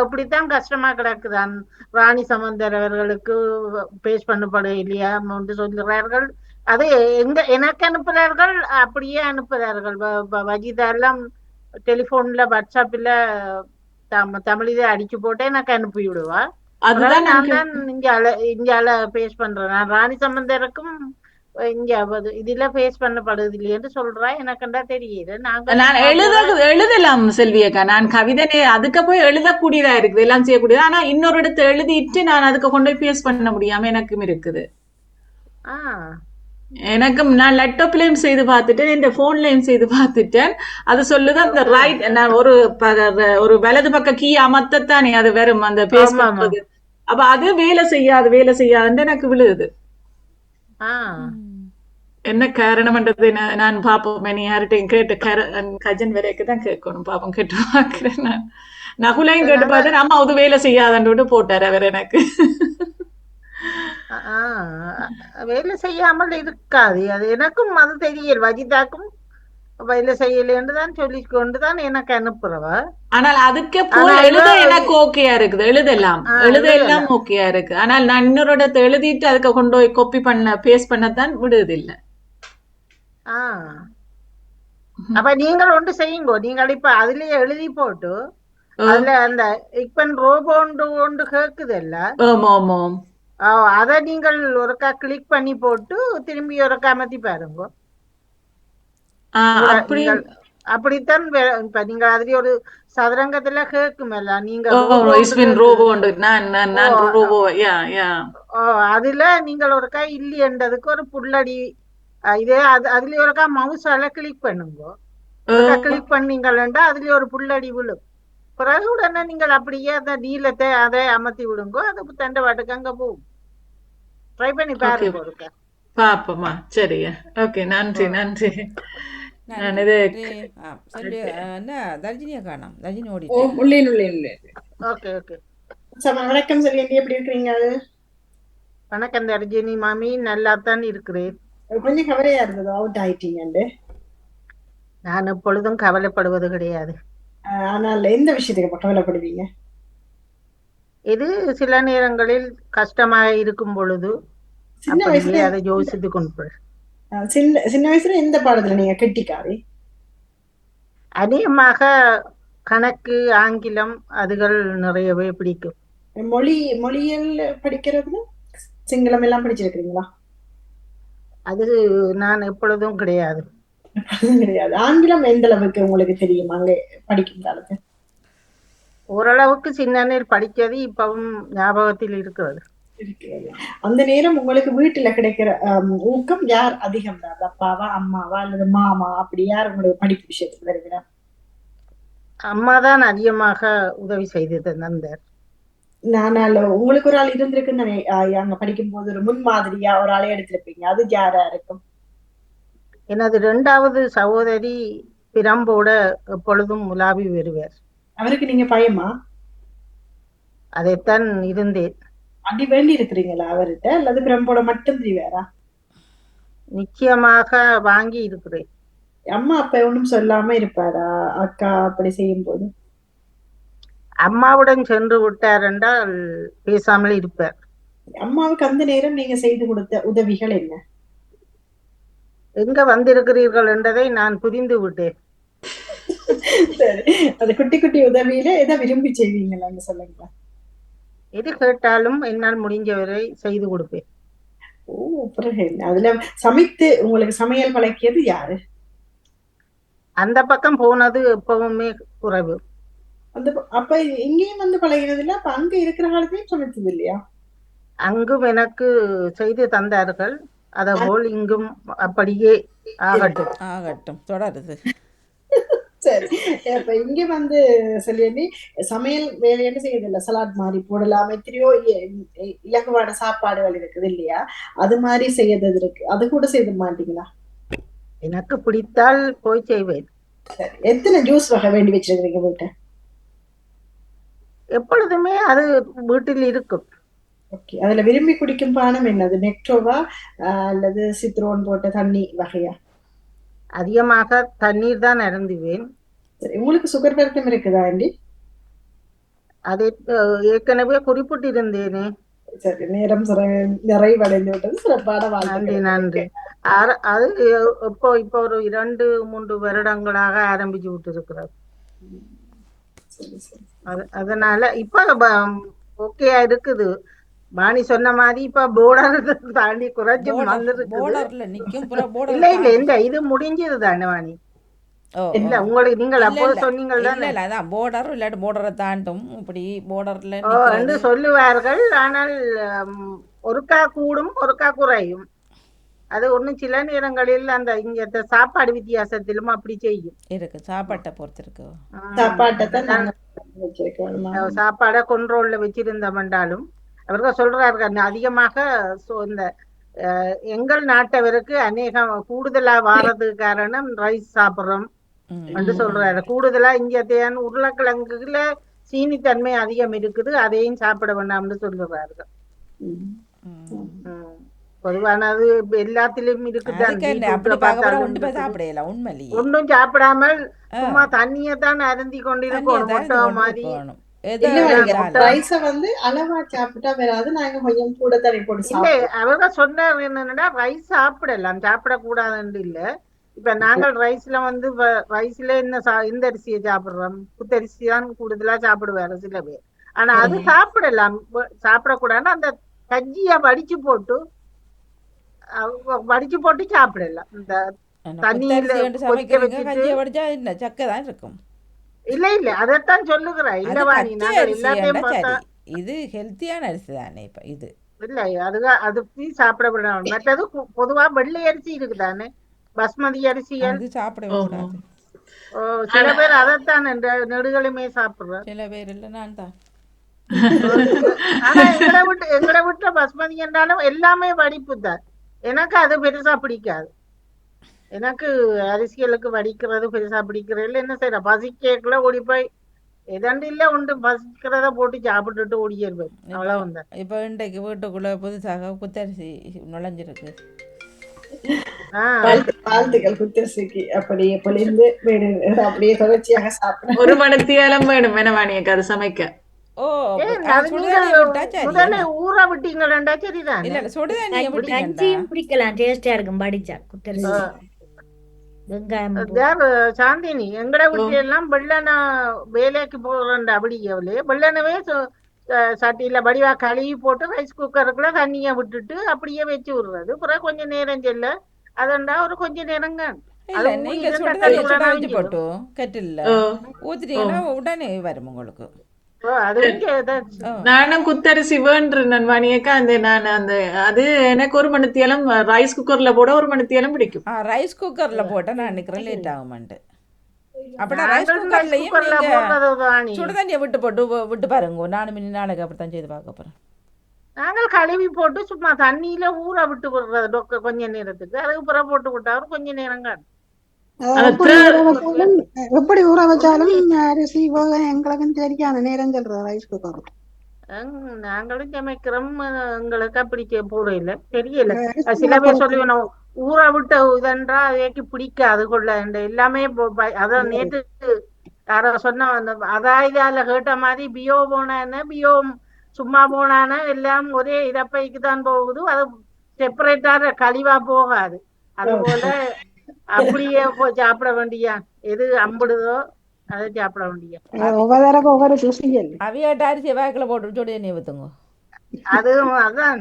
இப்படித்தான் கஷ்டமா கிடக்குதான் ராணி சம்பந்தர் அவர்களுக்கு பேஸ்ட் பண்ணப்பட இல்லையா என்று சொல்கிறார்கள் அது எனக்கு அனுப்புகிறார்கள் அப்படியே அனுப்புகிறார்கள் வஜிதா எல்லாம் டெலிபோன்ல வாட்ஸ்அப்ல தமிழிலே அடிச்சு போட்டு எனக்கு அனுப்பி விடுவா அதுதான் நான் தான் இந்தியால பேஸ்ட் பண்றேன் நான் ராணி சம்பந்தருக்கும் இங்க இதுல பேஸ் பண்ணப்படுது இல்லையென்று சொல்றா எனக்குண்டா தெரியுது நான் எழுதலாம் செல்வியக்கா நான் கவிதை அதுக்கு போய் எழுதக்கூடியதா இருக்குது எல்லாம் செய்யக்கூடியது ஆனா இன்னொரு இடத்துல எழுதிட்டு நான் அதுக்கு கொண்டு போய் பேஸ் பண்ண முடியாம எனக்கும் இருக்குது எனக்கும் நான் லேப்டாப்லயும் செய்து பார்த்துட்டேன் என் போன்லயும் செய்து பார்த்துட்டேன் அது சொல்லுது அந்த ரைட் நான் ஒரு வலது பக்க கீ அமர்த்தத்தானே அது வரும் அந்த பேஸ் பண்றது அப்ப அது வேலை செய்யாதுன்னு எனக்கு விழுது என்ன காரணம்ன்றது நான் பாப்போம் நீ யார்கிட்டையும் கேட்டு கஜன் வரைக்கும் தான் கேட்கணும் பாப்போம் கேட்டு பாக்குறேன் நான் நகுலையும் கேட்டு பார்த்தேன் அம்மா அது வேலை செய்யாதன்னு போட்டாரு அவர் எனக்கு வேலை செய்யாமல் இருக்காது அது எனக்கும் அது தெரியல வஜிதாக்கும் வேலை செய்யலன்னு தான் சொல்லி கொண்டுதான் எனக்கு அனுப்புறவ ஆனால் அதுக்கு எழுத எனக்கு ஓகேயா இருக்குது எழுதெல்லாம் ஓகேயா இருக்கு ஆனால் நான் இன்னொரு இடத்தை எழுதிட்டு அதுக்கு கொண்டு போய் காப்பி பண்ண பேஸ்ட் பண்ணத்தான் விடுது இல்ல அப்ப நீங்கள் ஒன்று செய்யுங்கோ நீங்கள் இப்ப அதுலயே எழுதி போட்டு அதுல அந்த இப்பன் ரோபோ ஒன்று கேக்குது இல்ல அத நீங்கள் ஒருக்கா கிளிக் பண்ணி போட்டு திரும்பி ஒருக்கா அமர்த்தி பாருங்க அப்படித்தான் இப்ப நீங்க அதுல ஒரு சதுரங்கத்துல கேக்குமல்ல நீங்க அதுல நீங்கள் ஒருக்கா இல்லையன்றதுக்கு ஒரு புள்ளடி இதே அதுல ஒருக்கா மவுஸால கிளிக் பண்ணுங்க கிளிக் பண்ணீங்கன்னா அதுல ஒரு புள்ளடி விழும் பிறகு உடனே நீங்கள் அப்படியே அந்த நீளத்தை அதை அமர்த்தி விடுங்க அது தண்டை வாட்டுக்கு அங்க போகும் ட்ரை பண்ணி பாருங்க ஒருக்கா பாப்போமா சரியா ஓகே நன்றி நன்றி வணக்கம் செல்வி எப்படி இருக்கீங்க வணக்கம் தர்ஜினி மாமி நல்லா தான் இருக்கிறேன் கொஞ்சம் கவலையா இருந்தது அவுட் ஆயிட்டீங்க நான் எப்பொழுதும் கவலைப்படுவது கிடையாது ஆனால் எந்த விஷயத்துக்கு கவலைப்படுவீங்க இது சில நேரங்களில் கஷ்டமாக இருக்கும் பொழுது அதை யோசித்து கொண்டு சின்ன வயசுல எந்த பாடத்துல நீங்க கெட்டிக்காரி அதிகமாக கணக்கு ஆங்கிலம் அதுகள் நிறையவே பிடிக்கும் மொழியல் படிக்கிறதுல சிங்களம் எல்லாம் படிச்சிருக்கீங்களா அது நான் எப்பொழுதும் கிடையாது ஆங்கிலம் எந்த அளவுக்கு உங்களுக்கு தெரியும் அங்க படிக்கும் காலத்து ஓரளவுக்கு சின்ன படிக்கிறது இப்பவும் ஞாபகத்தில் இருக்கிறது அந்த நேரம் உங்களுக்கு வீட்டுல கிடைக்கிற ஊக்கம் யார் அதிகம் தான் அப்பாவா அம்மாவா அல்லது மாமா அப்படி யார் உங்களுக்கு படிப்பு விஷயத்துக்கு வருகிறா அம்மா தான் அதிகமாக உதவி செய்து தந்தார். நானால உங்களுக்கு ஒரு ஆள் இருந்திருக்குன்னு அங்க படிக்கும் போது ஒரு முன்மாதிரியா ஒரு ஆளை எடுத்திருப்பீங்க, அது யாரா இருக்கும்? எனது 2வது சகோதரி பிரம்போட எப்பொழுதும் உலாவி வருவார். அவருக்கு நீங்க பயமா? அதைத்தான் இருந்தேன். அடி வேண்டி இருக்கிறீங்களா அவர்கிட்ட, அல்லது பிரம்போட மட்டும் தெரியாரா? நிச்சயமாக வாங்கி இருக்கிறேன். அம்மா அப்ப ஒன்றும் சொல்லாம இருப்பாரா அக்கா அப்படி செய்யும் போது? அம்மாவுடன் சென்று விட்டார் என்றால் பேசாமல் இருப்பார். அம்மாவுக்கு அந்த நேரம் நீங்க செய்து கொடுத்த உதவிகள் என்ன? எங்க வந்திருக்கிறீர்கள் என்றதை நான் புரிந்து விட்டேன். சரி, அது குட்டி குட்டி உதவியில எதை விரும்பி செய்வீங்களான்னு சொல்லுங்க. எது கேட்டாலும் என்னால் முடிஞ்சவரை செய்து கொடுப்பேன். ஓ, பிறகு அதுல சமைத்து உங்களுக்கு சமையல் பழக்கியது யாரு? அந்த பக்கம் போனது எப்பவுமே குறைவு. அந்த அப்ப இங்கேயும் வந்து பழகினது இல்ல, அப்ப அங்க இருக்கிற காலத்தையும் சமைச்சது இல்லையா? அங்கும் எனக்கு செய்து தந்தார்கள், அதபோல் இங்கும் அப்படியே ஆகட்டும். ஆகட்டும், தொடருது. சரி, இப்ப இங்க வந்து சொல்லி சமையல் வேலைன்னு செய்யறதில்ல, சலாட் மாதிரி போடலாம், எத்தனையோ இலகுவான சாப்பாடுகள் இருக்குது இல்லையா? அது மாதிரி செய்யறது இருக்கு, அது கூட செய்ய மாட்டீங்களா? எனக்கு பிடித்தால் போய் செய்வேன். சரி, எத்தனை ஜூஸ் வகை வேண்டி வச்சிருக்கீங்க வீட்டை? எப்பொழுதுமே அது வீட்டில் இருக்கும். ஓகே, அதுல விரும்பி குடிக்கும் பானம் என்னது? நெக்டோவா அல்லது சித்ரோன் போட்ட தண்ணி வகையா? அதிகமாக தண்ணீர் தான் அருந்துவேன். சரி, உங்களுக்கு சுகர் வருத்தம் இருக்குதா ஆண்டி? அதை ஏற்கனவே குறிப்பிட்டிருந்தேனே. சரி, நேரம் நிறைவடைந்து விட்டது. சிறப்பான நன்றி நன்றி. அது இப்போ ஒரு 2-3 வருடங்களாக ஆரம்பிச்சு விட்டு இருக்கிறது. அதனால இப்ப ஓகேயா இருக்குது. வாணி சொன்ன மாதிரி இப்ப போர்டர் தாண்டி குறைஞ்சும் இல்ல இல்ல இந்த இது முடிஞ்சது தானே வாணி? இல்ல உங்களுக்கு நீங்கள் அப்போது சொன்னீங்கள் தானே போர்டர் இல்லாட்டி போர்டரை தாண்டும் இப்படி போர்டர்ல என்று சொல்லுவார்கள். ஆனால் ஒருக்கா கூடும் ஒருக்கா குறையும். அது ஒன்றும் சில நேரங்களில் அந்த இங்க சாப்பாடு வித்தியாசத்திலும் அப்படி செய்யும். இருக்கு, சாப்பாட்டை பொறுத்து இருக்கு. சாப்பாடை கொண்ட்ரோல்ல வச்சிருந்தோம்னாலும் அவர்கள் சொல்றார்கள் அதிகமாக இந்த எங்கள் நாட்டவருக்கு அநேகம் கூடுதலா வாரதுக்கு காரணம் ரைஸ் சாப்பிட்றோம் என்று சொல்றாரு. கூடுதலா இங்க உருளைக்கிழங்குல சீனி தன்மை அதிகம் இருக்குது, அதையும் சாப்பிட வேண்டாம்னு சொல்லுவார்கள். பொதுவானது எல்லாத்திலும் இருக்குதான். ஒன்றும் சாப்பிடாமல் சும்மா தண்ணியத்தான் அருந்தி கொண்டிருக்கணும் மொட்டை மாதிரி. அவங்க சொன்னார் என்னன்னா ரைஸ் சாப்பிடலாம், சாப்பிடக்கூடாதுன்னு இல்ல. இப்ப நாங்கள் ரைஸ்ல வந்து ரைஸ்ல இந்த அரிசியை சாப்பிடுறோம், புத்தரிசி தான் கூடுதலா சாப்பிடுவாரு சில பேர். ஆனா அது சாப்பிடலாம், சாப்பிடக்கூடாதுன்னு அந்த கஞ்சிய வடிச்சு போட்டு சாப்பிடலாம். இந்த தண்ணியில இருக்கும். இல்ல இல்ல அதைத்தான் சொல்லுகிறேன். இல்லவா நீ நாங்கள் எல்லாத்தையும் இது ஹெல்த்தியான அரிசி தானே. இப்ப இது இல்ல அது சாப்பிடப்படாது. மற்றது பொதுவா வெள்ளை அரிசி இருக்குதானே, பஸ்மதி அரிசிகள் சாப்பிட சில பேர் அதைத்தான் நெடுகளுமே சாப்பிடுறோம். சில பேர் இல்ல, நான் தான். ஆனா எங்களை விட்ட பஸ்மதி என்றாலும் எல்லாமே வடிப்பு தான். எனக்கு அது பெருசா பிடிக்காது. எனக்கு அரிசிகளுக்கு வடிக்கிறது பெருசா பிடிக்கிறது. என்ன செய்யற, பசிக்கல ஓடி போய் எதாண்டு இல்ல ஒன்று பசிக்கிறத போட்டு சாப்பிட்டுட்டு ஓடியிருப்பேன். அவ்வளவுதான். இப்ப இன்றைக்கு வீட்டுக்குள்ள புதுசாக குத்தரிசி நுழைஞ்சிருக்கு. வாழ்த்துக்கள் குத்தரிசிக்கு. அப்படியே பொழிந்து அப்படியே தொடர்ச்சியாக சாப்பிட 1 மணித்தியாலம் வேணும் வேணவாணியக்கு அது சமைக்க. முதல்ல ஊற விட்டீங்களா? சரிதான். பிடிக்கலாம், டேஸ்டா இருக்கும் படிச்சா குத்தரிசி. சாந்தினி எங்கட வீட்டு எல்லாம் வெள்ளன வேலைக்கு போறேன் அப்படியே வெள்ளனவே சட்டியில வடிவா கழுவி போட்டு ரைஸ் குக்கருக்குள்ள தண்ணிய விட்டுட்டு அப்படியே வச்சு விடுறது. பிறகு கொஞ்ச நேரம் செல்ல அதண்டா ஒரு கொஞ்ச நேரங்க உடனே வரும் உங்களுக்கு. நானும் குத்தரிசி வேண்டுறேன் வாணியக்கா. நான் அந்த அது எனக்கு 1 மணித்தியாலம் ரைஸ் குக்கர்ல போட 1 மணித்தியாலம் பிடிக்கும். ரைஸ் குக்கர்ல போட்டா நான் நினைக்கிறேன் லேட் ஆகுமான்ட்டு. அப்படின்னா ரைஸ் நாங்கள் இந்த குக்கர்லையும் குக்கர்ல நீங்க போடுறது வாணி. சுடுதண்ணியை விட்டு பாருங்க. நானும் இன்னும் நாளைக்கு அப்படித்தான் செய்து பார்க்க போறேன். நாங்கள் கழுவி போட்டு சும்மா தண்ணியில ஊற விட்டு விடுறது டொக்க கொஞ்ச நேரத்துக்கு, அதுக்கு பிறகு போட்டு விட்டா கொஞ்ச நேரம் காணும். எப்படி ஊற வச்சாலும் அரிசி போக எங்களுக்கும் தெரியாது நேரம் சொல்றது ரைஸ் குக்கர். நாங்களும் சமைக்கிறோம், எங்களுக்கு அப்படி போட இல்லை தெரியல. சில பேர் சொல்லுவேன் ஊற விட்ட இதன்றா அதைக்கு பிடிக்காது கொள்ள எல்லாமே. அதான் நேற்று யாரோ சொன்ன அதாயிதால கேட்ட மாதிரி பியோ போனான பியோ சும்மா போனான எல்லாம் ஒரே இறப்பைக்கு தான் போகுது, அது செப்பரேட்டா கழிவா போகாது. அது போல அப்படியே போய் சாப்பிட வேண்டியா, எது அம்பிடுதோ அதை சாப்பிட வேண்டிய. அவியாட்ட அரிசி வேக்கில் போட்டு சுடு எண்ணெய் ஊற்றுங்க. அதுவும் அதான்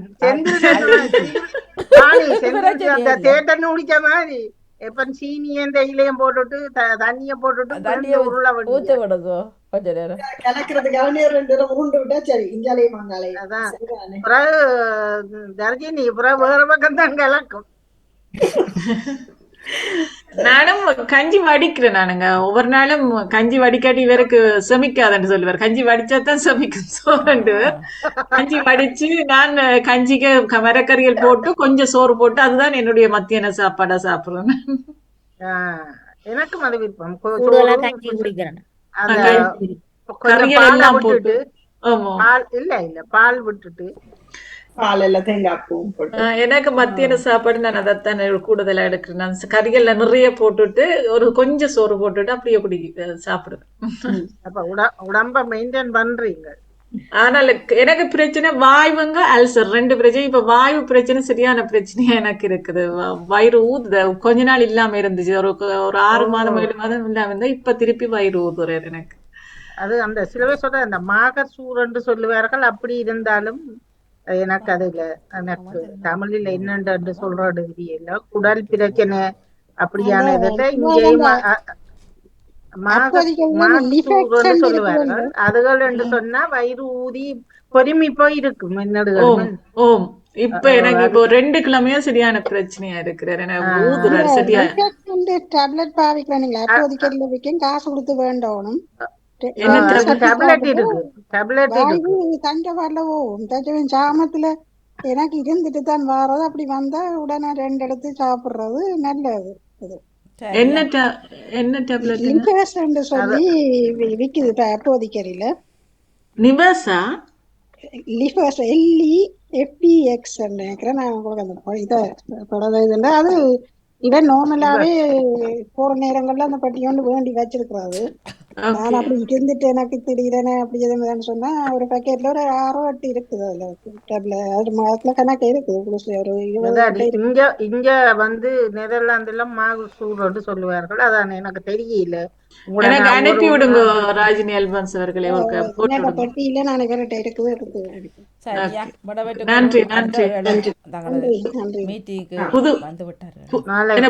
தேட்டன்னு குடிச்ச மாதிரி எப்ப சீனியும் தேயிலையும் போட்டுட்டு தண்ணிய போட்டுட்டு உருளை ஊற்ற விடுங்க கொஞ்ச நேரம். அதான் பிறகு தர்ஜினி பிறகு வேற பக்கம் தான் கலக்கும். நானும் கஞ்சி வடிக்கிறேன். நானுங்க ஒவ்வொரு நாளும் கஞ்சி வடிக்காட்டி இவருக்கு செமிக்காதுன்னு சொல்லுவார். கஞ்சி வடிச்சாதான் செமிக்கும் சோறு. கஞ்சி வடிச்சு நான் கஞ்சிக்கு மரக்கறிகள் போட்டு கொஞ்சம் சோறு போட்டு அதுதான் என்னுடைய மத்தியான சாப்பாடா சாப்பிடுறேன். எனக்கும் அது விருப்பம். கறிகள் எல்லாம் போட்டு இல்ல பால் விட்டுட்டு எனக்கு மத்தியான சாப்பாடு நான் அதைத்தான் கூடுதலா எடுக்கிறேன். நான் கறிகள்ல நிறைய போட்டுட்டு ஒரு கொஞ்சம் சோறு போட்டுட்டு அப்படியே சாப்பிடுவேன். அப்ப உடம்ப மெயின்டைன் பண்றீங்க. ஆனால் எனக்கு பிரச்சனை வாய்வுங்க அல்சர் ரெண்டு பிரச்சனை. இப்ப வாயு பிரச்சனை சரியான பிரச்சனையா எனக்கு இருக்குது. வயிறு ஊதுத கொஞ்ச நாள் இல்லாம இருந்துச்சு, ஒரு 6 மாதம் 7 மாதம் இல்லாம இருந்தா இப்ப திருப்பி வயிறு ஊதுறாரு எனக்கு. அது அந்த சிலவே சொல்ற அந்த மாகர் சூரன்னு சொல்லுவார்கள். அப்படி இருந்தாலும் எனக்கு அது இல்ல, எனக்கு தமிழில் என்னன்னு சொல்றது இல்ல. குடல் பிரச்சனை அப்படியான இதுல இங்கேயும் சொல்லுவார்கள். அதுகள் என்று சொன்னா வயிறு ஊதி பொறுமி போய் இருக்கும் என்னடுகள். ஓம் இப்ப எனக்கு இப்போ 2 கிழமையா சரியான பிரச்சனையா இருக்கிறார். எனக்கு ஊதுறாரு சரியா. டேப்லெட் பாவிக்கிறேன் நீங்க அப்போதைக்கு வைக்கும் காசு கொடுத்து வேண்டணும். சாமத்துல எனக்கு இருந்துட்டு தான் வர்றது. அப்படி வந்தா உடனே 2 எடுத்து சாப்பிடுறது நல்லது. சொல்லி விக்குது அப்போதைக்கறியில. நிவாசா லிஃபர்ஸ் LEFPX நினைக்கிறேன். நான் உங்களுக்கு அந்த இதை இதுன்னா அது இவன் நார்மலாவே போற நேரங்கள்ல அந்த பட்டியோண்டு வேண்டி வச்சிருக்கிறாரு. நான் அப்படி இருந்துட்டு எனக்கு திடீரென அப்படி எதுன்னு சொன்னா ஒரு பேக்கெட்ல ஒரு 6-8 இருக்குது. அதுல கணக்கு இருக்குது. இங்க வந்து நெதர்லாந்துல மாகு சூடு சொல்லுவார்கள். அதான் எனக்கு தெரியல. எனக்கு அனுப்பி விடுங்க ராஜினி அல்பன்ஸ் அவர்களே. பட்டியில நான் இவர்கிட்ட இருக்குது. நன்றி நன்றி.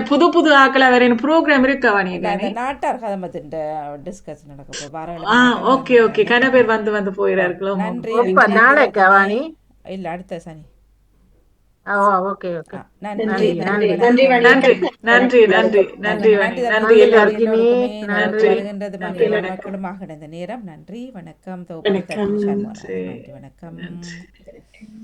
புது புது ஆக்களா வேற ப்ரோக்ராம் இருக்கவா நீங்க? நாட்டார் கதமத்தின் டிஸ்கஷன் நடக்க போகுது. Okay okay. கன பேர் வந்து போயிறார்களோ. நன்றி. நாளைக்கு வாணி இல்ல அடுத்த சனி. Okay okay. நன்றி நன்றி நன்றி நன்றி நன்றி நன்றி நன்றி மக்களுமாக இந்த நேரம். நன்றி வணக்கம். நன்றி வணக்கம்.